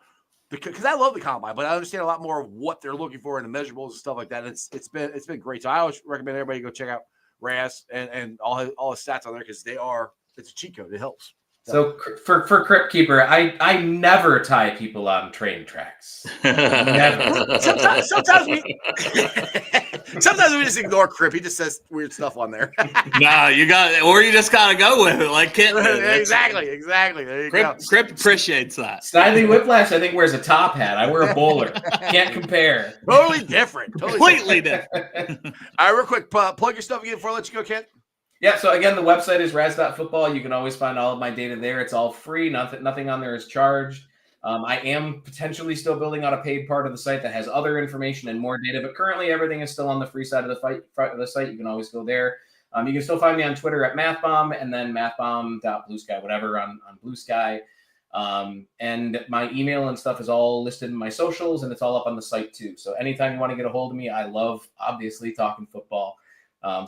because I love the combine, but I understand a lot more of what they're looking for in the measurables and stuff like that. It's been great. So I always recommend everybody go check out RAS and all his stats on there because it's a cheat code. It helps. So for Crypt Keeper, I never tie people on train tracks. Never. Sometimes we just ignore Crypt. He just says weird stuff on there. No, you just gotta go with it, like Kent. Exactly. There you go. Crypt appreciatiates that. Snidely Whiplash, I think, wears a top hat. I wear a bowler. Can't compare. Totally different. Completely different. All right, real quick, plug your stuff again before I let you go, Kent. Yeah, so again, the website is RAS.football. You can always find all of my data there. It's all free. Nothing on there is charged. I am potentially still building out a paid part of the site that has other information and more data, but currently everything is still on the free side of the site. You can always go there. You can still find me on Twitter at MathBomb and then mathbomb.bluesky, whatever, on Blue Sky. And my email and stuff is all listed in my socials, and it's all up on the site too. So anytime you want to get a hold of me, I love, obviously, talking football.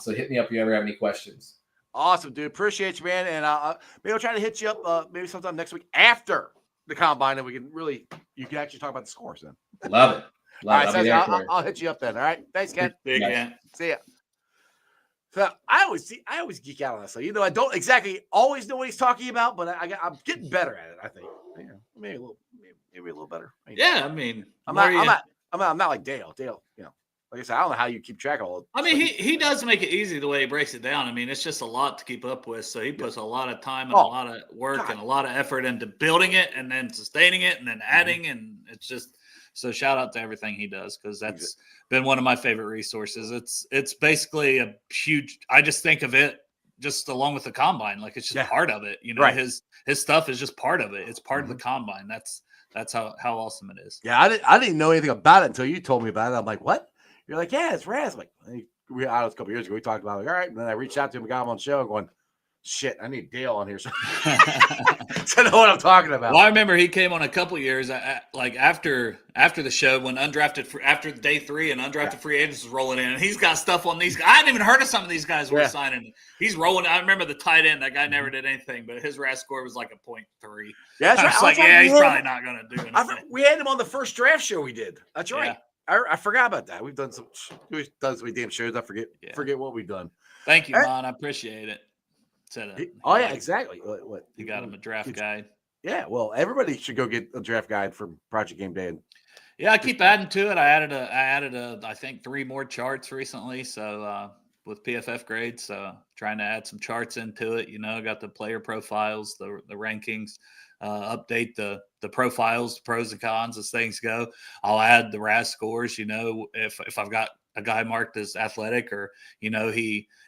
So hit me up if you ever have any questions. Awesome, dude. Appreciate you, man. And maybe I'll try to hit you up maybe sometime next week after the combine, and you can actually talk about the scores then. Love it. All right, I'll hit you up then. All right. Thanks, Ken. See you, Ken. See ya. So I always geek out on that. So I don't exactly always know what he's talking about, but I'm getting better at it. I think. Maybe a little better. Yeah, I mean, I'm not like Dale. Dale, like I said, I don't know how you keep track of all of it. I mean, he does make it easy the way he breaks it down. I mean, it's just a lot to keep up with. So he puts a lot of time and a lot of work and a lot of effort into building it and then sustaining it and then adding. And it's just so shout out to everything he does because that's been one of my favorite resources. It's basically a huge. I just think of it just along with the combine, like it's just part of it. Right. His stuff is just part of it. It's part of the combine. That's how awesome it is. Yeah, I didn't know anything about it until you told me about it. I'm like, what? You're like, yeah, it's RAS. I'm like, we out a couple years ago. We talked about it. Like, all right. And then I reached out to him and got him on the show going, shit, I need Dale on here. So I know what I'm talking about. Well, I remember he came on a couple years like after the show when after day 3 and undrafted free agents was rolling in, and he's got stuff on these guys. I hadn't even heard of some of these guys were signing. He's rolling. I remember the tight end. That guy never did anything, but his RAS score was like a 0.3. Yeah, that's right. He's probably not going to do anything. We had him on the first draft show we did. That's right. Yeah. I forgot about that. We've done some damn shows. I forget what we've done. Thank you, Lon. I appreciate it. Exactly. What you got him a draft guide? Yeah, well, everybody should go get a draft guide from Project Game Day. Yeah, I keep adding to it. I added I think 3 more charts recently. So with PFF grades, so trying to add some charts into it. Got the player profiles, the rankings. Update the profiles, pros and cons as things go. I'll add the RAS scores, if I've got a guy marked as athletic or,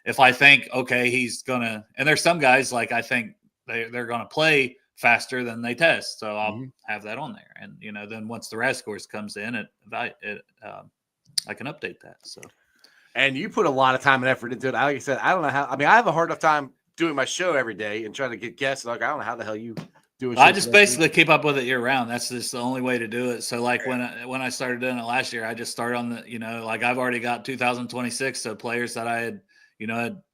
if I think, okay, he's going to, and there's some guys like I think they're going to play faster than they test. So I'll have that on there. And, then once the RAS scores comes in, I can update that. So. And you put a lot of time and effort into it. Like I said, I don't know how, I have a hard enough time doing my show every day and trying to get guests. Like, I don't know how the hell you do it. I just basically keep up with it year round. That's just the only way to do it. So like when I started doing it last year, I just started on the, like I've already got 2026. So players that I had,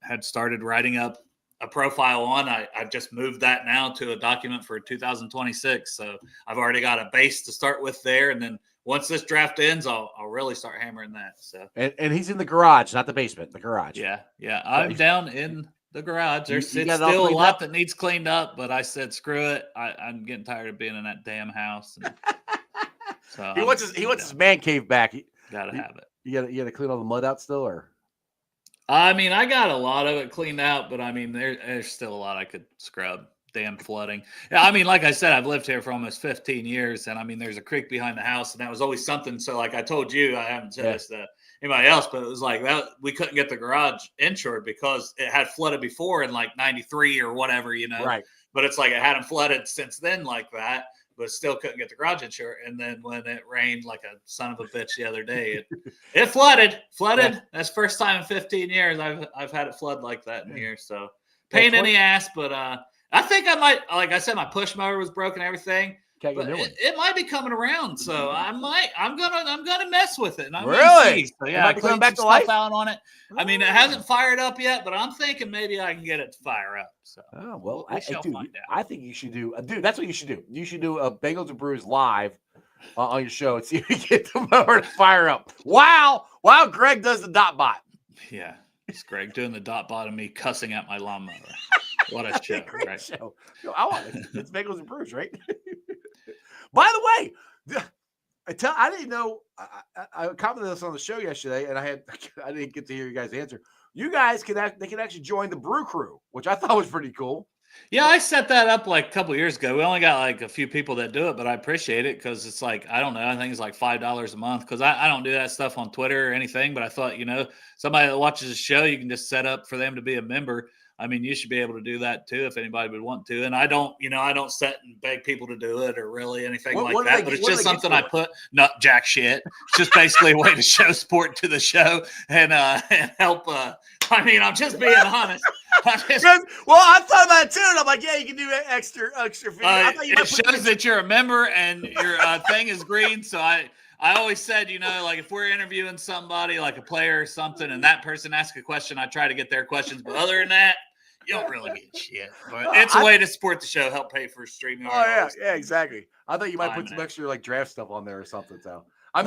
had started writing up a profile on, I've just moved that now to a document for 2026. So I've already got a base to start with there. And then once this draft ends, I'll really start hammering that. So, and he's in the garage, not the basement, the garage. Yeah. I'm down in the garage. There's still a lot that needs cleaned up, but I said, screw it. I'm getting tired of being in that damn house. And so he wants his man cave back. Gotta have it. You gotta clean all the mud out still, or? I mean, I got a lot of it cleaned out, but I mean, there's still a lot I could scrub. Damn flooding. Yeah, I mean, like I said, I've lived here for almost 15 years, and I mean, there's a creek behind the house, and that was always something. So, like I told you, I haven't said this to anybody else, but it was like that we couldn't get the garage insured because it had flooded before in like 93 or whatever, Right. But it's like it hadn't flooded since then like that, but still couldn't get the garage insured. And then when it rained like a son of a bitch the other day, it flooded. Yeah. That's the first time in 15 years I've had it flood like that in here. So pain in the ass, but I think I might, like I said, my push motor was broken, everything. But it might be coming around, so I'm gonna mess with it. And I'm really? So, yeah, I cleaned some stuff out on it. I mean, it hasn't fired up yet, but I'm thinking maybe I can get it to fire up. So, I think you should do, dude. That's what you should do. You should do a Bengals and Brews live on your show and see if you get the motor to fire up. Wow, Greg does the dot bot. Yeah, it's Greg doing the dot bot and me cussing at my lawnmower. What a show, right? Show. I want it. It's Bengals and Brews, right? By the way, I didn't know. I commented this on the show yesterday, and I didn't get to hear you guys answer. You guys can actually join the Brew Crew, which I thought was pretty cool. Yeah, I set that up like a couple years ago. We only got like a few people that do it, but I appreciate it because it's like, I don't know, I think it's like $5 a month because I don't do that stuff on Twitter or anything. But I thought, somebody that watches the show, you can just set up for them to be a member. I mean, you should be able to do that too if anybody would want to. And I don't set and beg people to do it or really anything like that. But it's just something I put, not jack shit. It's just basically a way to show support to the show and help. I mean, I'm just being honest. I thought about it too, and I'm like, yeah, you can do extra fee. It shows that you're a member and your thing is green. So I always said, like if we're interviewing somebody like a player or something and that person asks a question, I try to get their questions. But other than that, you don't really get shit. But it's a way to support the show, help pay for streaming. Oh, yeah, exactly. I thought you might put some extra like draft stuff on there or something. So I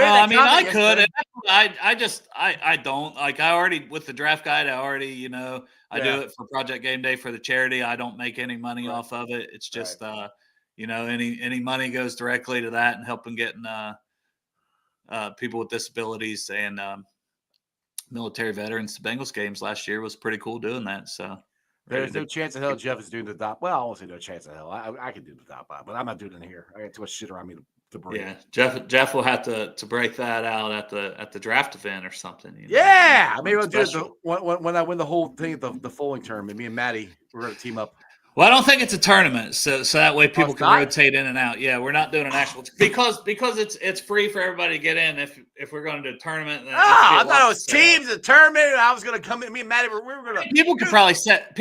could. And I don't like. I already with the draft guide. I already I do it for Project Game Day for the charity. I don't make any money off of it. It's just any money goes directly to that and helping getting people with disabilities and military veterans to Bengals games last year was pretty cool doing that. So there's no chance in hell Jeff is doing the dot. Well, I won't say no chance in hell. I can do the dot, but I'm not doing it here. I got too much shit around me to break. Yeah, Jeff will have to break that out at the draft event or something. Yeah, maybe I'll do it when I win the whole thing at the Foley tournament. Me and Maddie, we're gonna team up. Well, I don't think it's a tournament, so that way people can rotate in and out. Yeah, we're not doing an actual because it's free for everybody to get in. If we're going to do a tournament, then I thought it was teams, a tournament. And I was going to come in. Me and Maddie, we were going to. People could probably set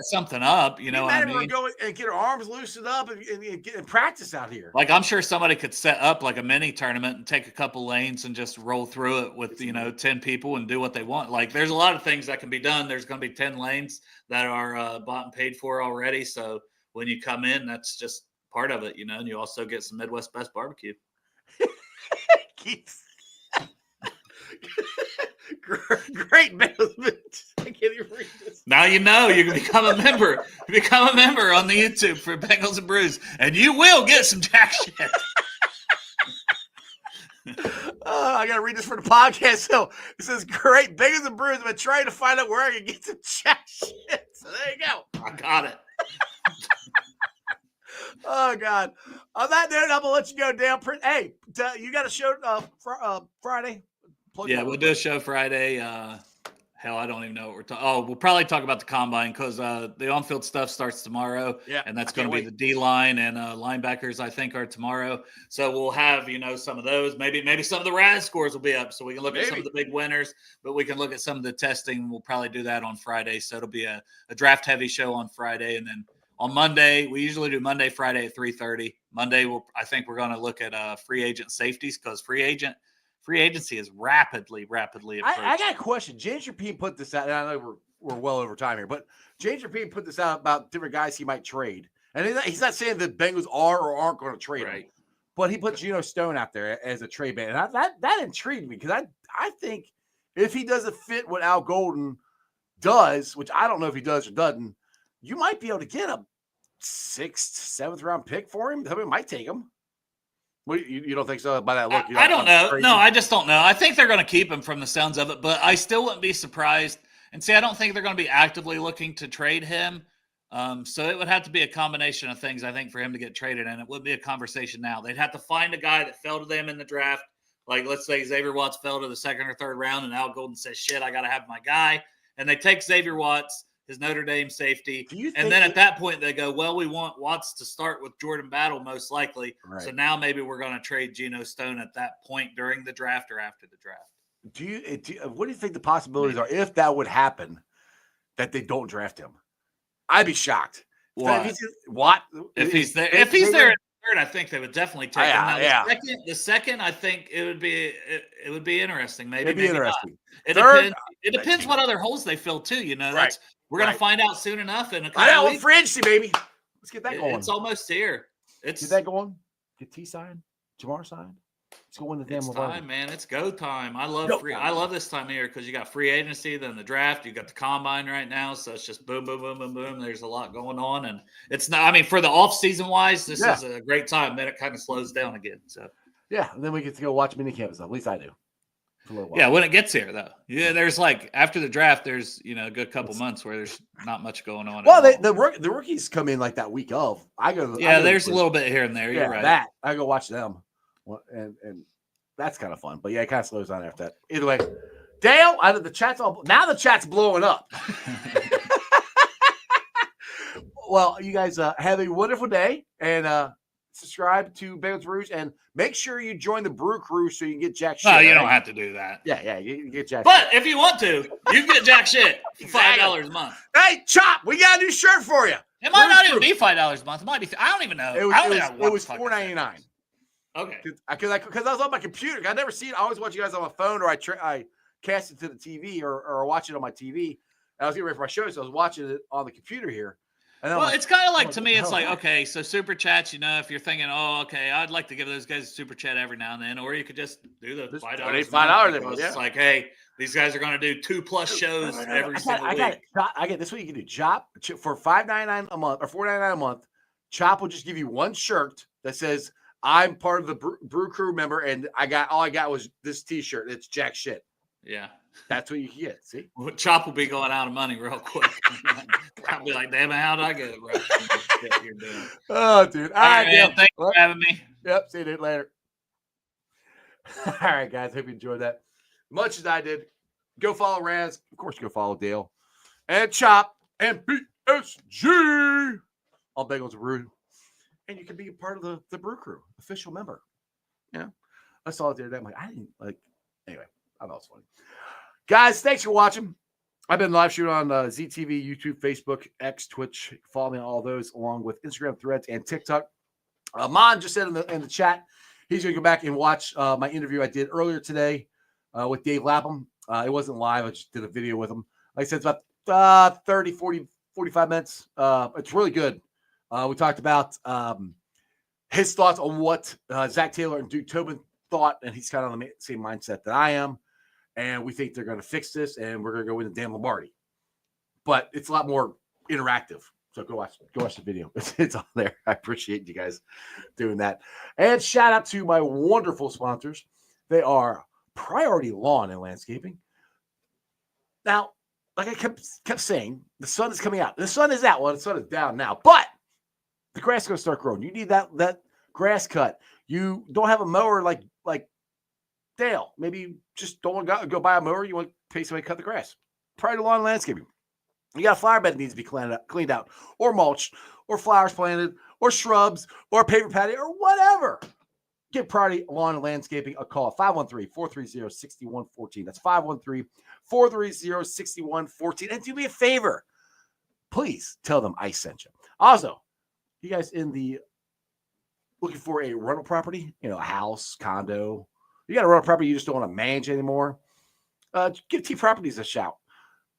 something up. You know what I mean? We're going and get our arms loosened up and practice out here. Like I'm sure somebody could set up like a mini tournament and take a couple lanes and just roll through it with 10 people and do what they want. Like there's a lot of things that can be done. There's going to be 10 lanes that are bought and paid for already. So when you come in, that's just part of it, and you also get some Midwest Best barbecue. Great management. I can't even read this. Now you can become a member. Become a member on the YouTube for Bengals and Brews, and you will get some jack shit. I gotta read this for the podcast. So it says, "Great Bengals and Brews. I've been trying to find out where I can get some jack shit." So there you go. I got it. Oh God! On that note, I'm gonna let you go down. Hey, you got a show Friday? Yeah, we'll do a show Friday. Hell, I don't even know what we're talking. Oh, we'll probably talk about the combine because the on-field stuff starts tomorrow. Yeah, and that's going to be the D-line and linebackers. I think are tomorrow. So we'll have some of those. Maybe some of the RAS scores will be up, so we can look at some of the big winners. But we can look at some of the testing. We'll probably do that on Friday. So it'll be a draft-heavy show on Friday, and then on Monday we usually do Monday, Friday at 3:30. Monday I think we're going to look at free agent safeties because free agency is rapidly approaching. I got a question. James Rapine put this out, and I know we're well over time here, but James Rapine put this out about different guys he might trade. And he's not saying the Bengals are or aren't going to trade him, but he put Geno Stone out there as a trade man. And that intrigued me because I think if he doesn't fit what Al Golden does, which I don't know if he does or doesn't, you might be able to get a 6th, 7th round pick for him. I mean, might take him. You don't think so by that look? I don't know. No, I just don't know. I think they're going to keep him from the sounds of it, but I still wouldn't be surprised. And see, I don't think they're going to be actively looking to trade him. So it would have to be a combination of things, I think, for him to get traded. And it would be a conversation now. They'd have to find a guy that fell to them in the draft. Like, let's say Xavier Watts fell to the 2nd or 3rd round, and Al Golden says, shit, I got to have my guy. And they take Xavier Watts, his Notre Dame safety. And then at that point, they go, well, we want Watts to start with Jordan Battle most likely. Right. So now maybe we're going to trade Geno Stone at that point during the draft or after the draft. What do you think the possibilities are if that would happen, that they don't draft him? I'd be shocked. What? If he's there in third, I think they would definitely take him. Now, the second, I think it would be interesting. Maybe interesting. It depends what other holes they fill too. That's we're gonna find out soon enough. In a couple weeks. Free agency, baby. Let's get that going. It's almost here. Get that going. Get T signed. Jamar signed. Let's go win the damn time, man. It's go time. I love this time of year because you got free agency, then the draft, you got the combine right now. So it's just boom, boom, boom, boom, boom. There's a lot going on. And it's not, I mean, for the off season wise, this is a great time. Then it kind of slows down again. So and then we get to go watch mini camp stuff. At least I do. Yeah, when it gets here though. Yeah, there's like after the draft, there's a good couple months where there's not much going on. Well, the rookies come in like that week of. There's a little bit here and there. You're right. I go watch them. And that's kind of fun, but it kind of slows down after that. Either way, Dale, the chat's blowing up. Well, you guys have a wonderful day, and subscribe to Bengals and Brews, and make sure you join the Brew Crew so you can get jack shit. No, you don't have to do that. Yeah, you get jack. But if you want to, you can get jack shit for $5 a month. Hey, Chop, we got a new shirt for you. It might not even be $5 a month. It might be. I don't even know. It was $4.99. Okay. Because I was on my computer. I never see it. I always watch you guys on my phone, or I cast it to the TV or watch it on my TV. And I was getting ready for my show, so I was watching it on the computer here. And then I'm Well, like, it's kind of like, oh, to me, it's hell like, yeah. okay, so super chats, if you're thinking, oh, okay, I'd like to give those guys a super chat every now and then, or you could just do the Just $5 donate a month $5 every because month, yeah. it's like, hey, these guys are going to do 2+ shows every single I got week. it. I get this. What you can do, Chop for $5.99 a month or $4.99 a month. Chop will just give you one shirt that says I'm part of the Brew Crew member, and all I got was this T-shirt. It's jack shit. Yeah. That's what you can get. See, Chop will be going out of money real quick. I'll be like, damn it, how did I get it right? Shit you're doing. Oh, dude. All right, man. Thanks for having me. Yep. See you, dude. Later. All right, guys. Hope you enjoyed that. Much as I did. Go follow RAS. Of course, go follow Dale and Chop and BSG on Bengals and Brews. And you can be a part of the Brew Crew, official member. Yeah. I saw it the other day. I'm like, I didn't like. Anyway, I thought it was funny. Guys, thanks for watching. I've been live shooting on ZTV, YouTube, Facebook, X, Twitch. Follow me on all those, along with Instagram, Threads, and TikTok. Mon just said in the chat he's going to go back and watch my interview I did earlier today with Dave Lapham. It wasn't live. I just did a video with him. Like I said, it's about 30, 40, 45 minutes. It's really good. We talked about his thoughts on what Zach Taylor and Duke Tobin thought, and he's kind of on the same mindset that I am. And we think they're going to fix this, and we're going to go into Dan Lombardi. But it's a lot more interactive. So go watch the video. It's on there. I appreciate you guys doing that. And shout out to my wonderful sponsors. They are Priority Lawn and Landscaping. Now, like I kept saying, the sun is coming out. The sun is out. Well, the sun is down now. But the grass is going to start growing. You need that grass cut. You don't have a mower like Dale. Maybe you just don't want to go buy a mower. You want to pay somebody to cut the grass. Priority Lawn and Landscaping. You got a flower bed that needs to be cleaned out, or mulched, or flowers planted, or shrubs, or paper patio, or whatever. Give Priority Lawn and Landscaping a call. 513-430-6114. That's 513-430-6114. And do me a favor. Please tell them I sent you. Also, you guys looking for a rental property, a house, condo. You got a rental property you just don't want to manage anymore. Give T Properties a shout.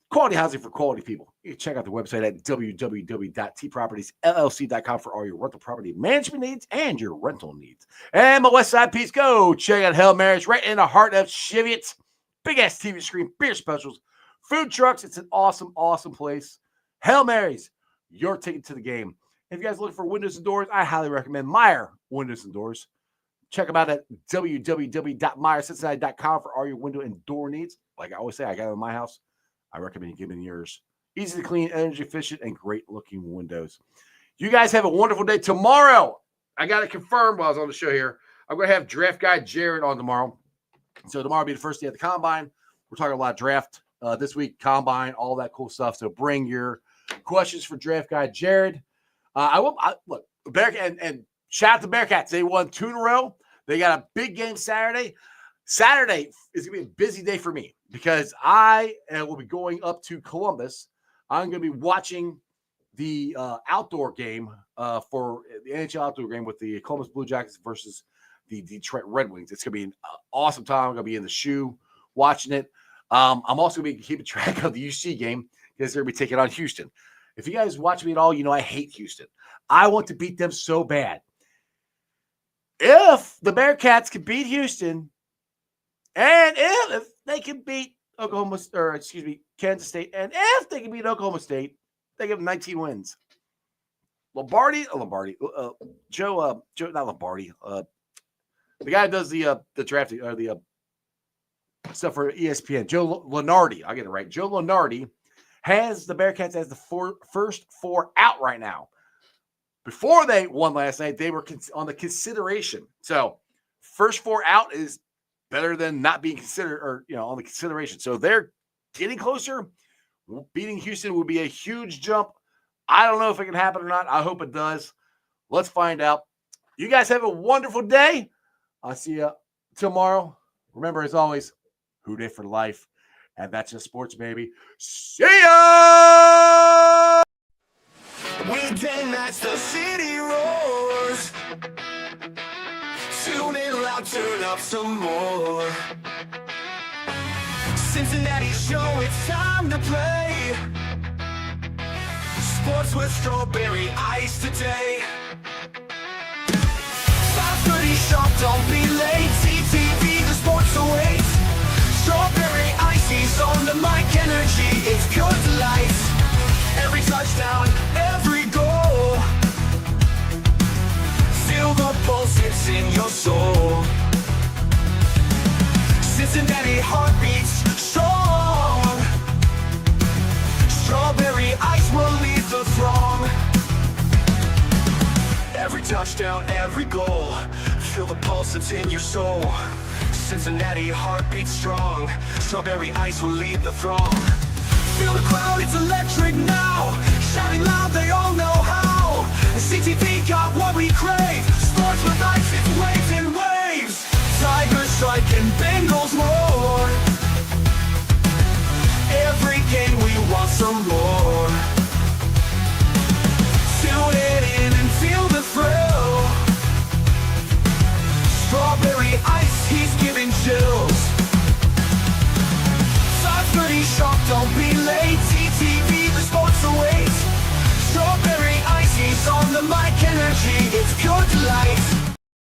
Quality housing for quality people. You can check out the website at www.tpropertiesllc.com for all your rental property management needs and your rental needs. And my West Side piece, go check out Hail Mary's right in the heart of Cheviot. Big ass TV screen, beer specials, food trucks. It's an awesome, awesome place. Hail Mary's, your ticket to the game. If you guys are looking for windows and doors, I highly recommend Meyer Windows and Doors. Check them out at www.meyercincinnati.com for all your window and door needs. Like I always say, I got them in my house. I recommend you give them yours. Easy to clean, energy efficient, and great looking windows. You guys have a wonderful day. Tomorrow, I got it confirmed while I was on the show here. I'm going to have draft guy Jared on tomorrow. So tomorrow will be the first day of the combine. We're talking a lot of draft this week, combine, all that cool stuff. So bring your questions for draft guy Jared. Look, Bearcat and shout out to Bearcats. They won 2 in a row. They got a big game Saturday. Saturday is going to be a busy day for me because I will be going up to Columbus. I'm going to be watching the outdoor game for the NHL outdoor game with the Columbus Blue Jackets versus the Detroit Red Wings. It's going to be an awesome time. I'm going to be in the shoe watching it. I'm also going to be keeping track of the UC game because they're going to be taking on Houston. If you guys watch me at all, you know I hate Houston. I want to beat them so bad. If the Bearcats can beat Houston, and if they can beat Kansas State, and if they can beat Oklahoma State, they give them 19 wins. Joe, not Lombardi. The guy who does the drafting or the stuff for ESPN, Joe Lunardi. I'll get it right. Joe Lunardi has the Bearcats as the first 4 out right now. Before they won last night, they were on the consideration. So first 4 out is better than not being considered or, on the consideration. So they're getting closer. Beating Houston would be a huge jump. I don't know if it can happen or not. I hope it does. Let's find out. You guys have a wonderful day. I'll see you tomorrow. Remember, as always, Who Dey for life. And that's just sports, baby. See ya! Weekday nights, the city roars. Tune in loud, turn up some more. Cincinnati show, it's time to play. Sports with strawberry ice today. 5:30 sharp, don't be late. CTV, the sports awaits. Strawberry ices on the mic, energy, it's pure delight. Every touchdown, every goal. Feel the pulse, it's in your soul. Cincinnati heartbeats strong. Strawberry ice will lead the throng. Every touchdown, every goal. Feel the pulse that's in your soul. Cincinnati heartbeats strong. Strawberry ice will lead the throng. Feel the crowd, it's electric now. Shouting loud, they all know how. CTV got what we crave. Sports with ice, it's waves and waves. Tigers strike and Bengals roar. Every game we want some more. Tune it in and feel the thrill. Strawberry ice, he's giving chills. 5:30 sharp, don't be late. TTV, the sports awaits. Strawberry ice, he's on the mic, energy, it's pure delight.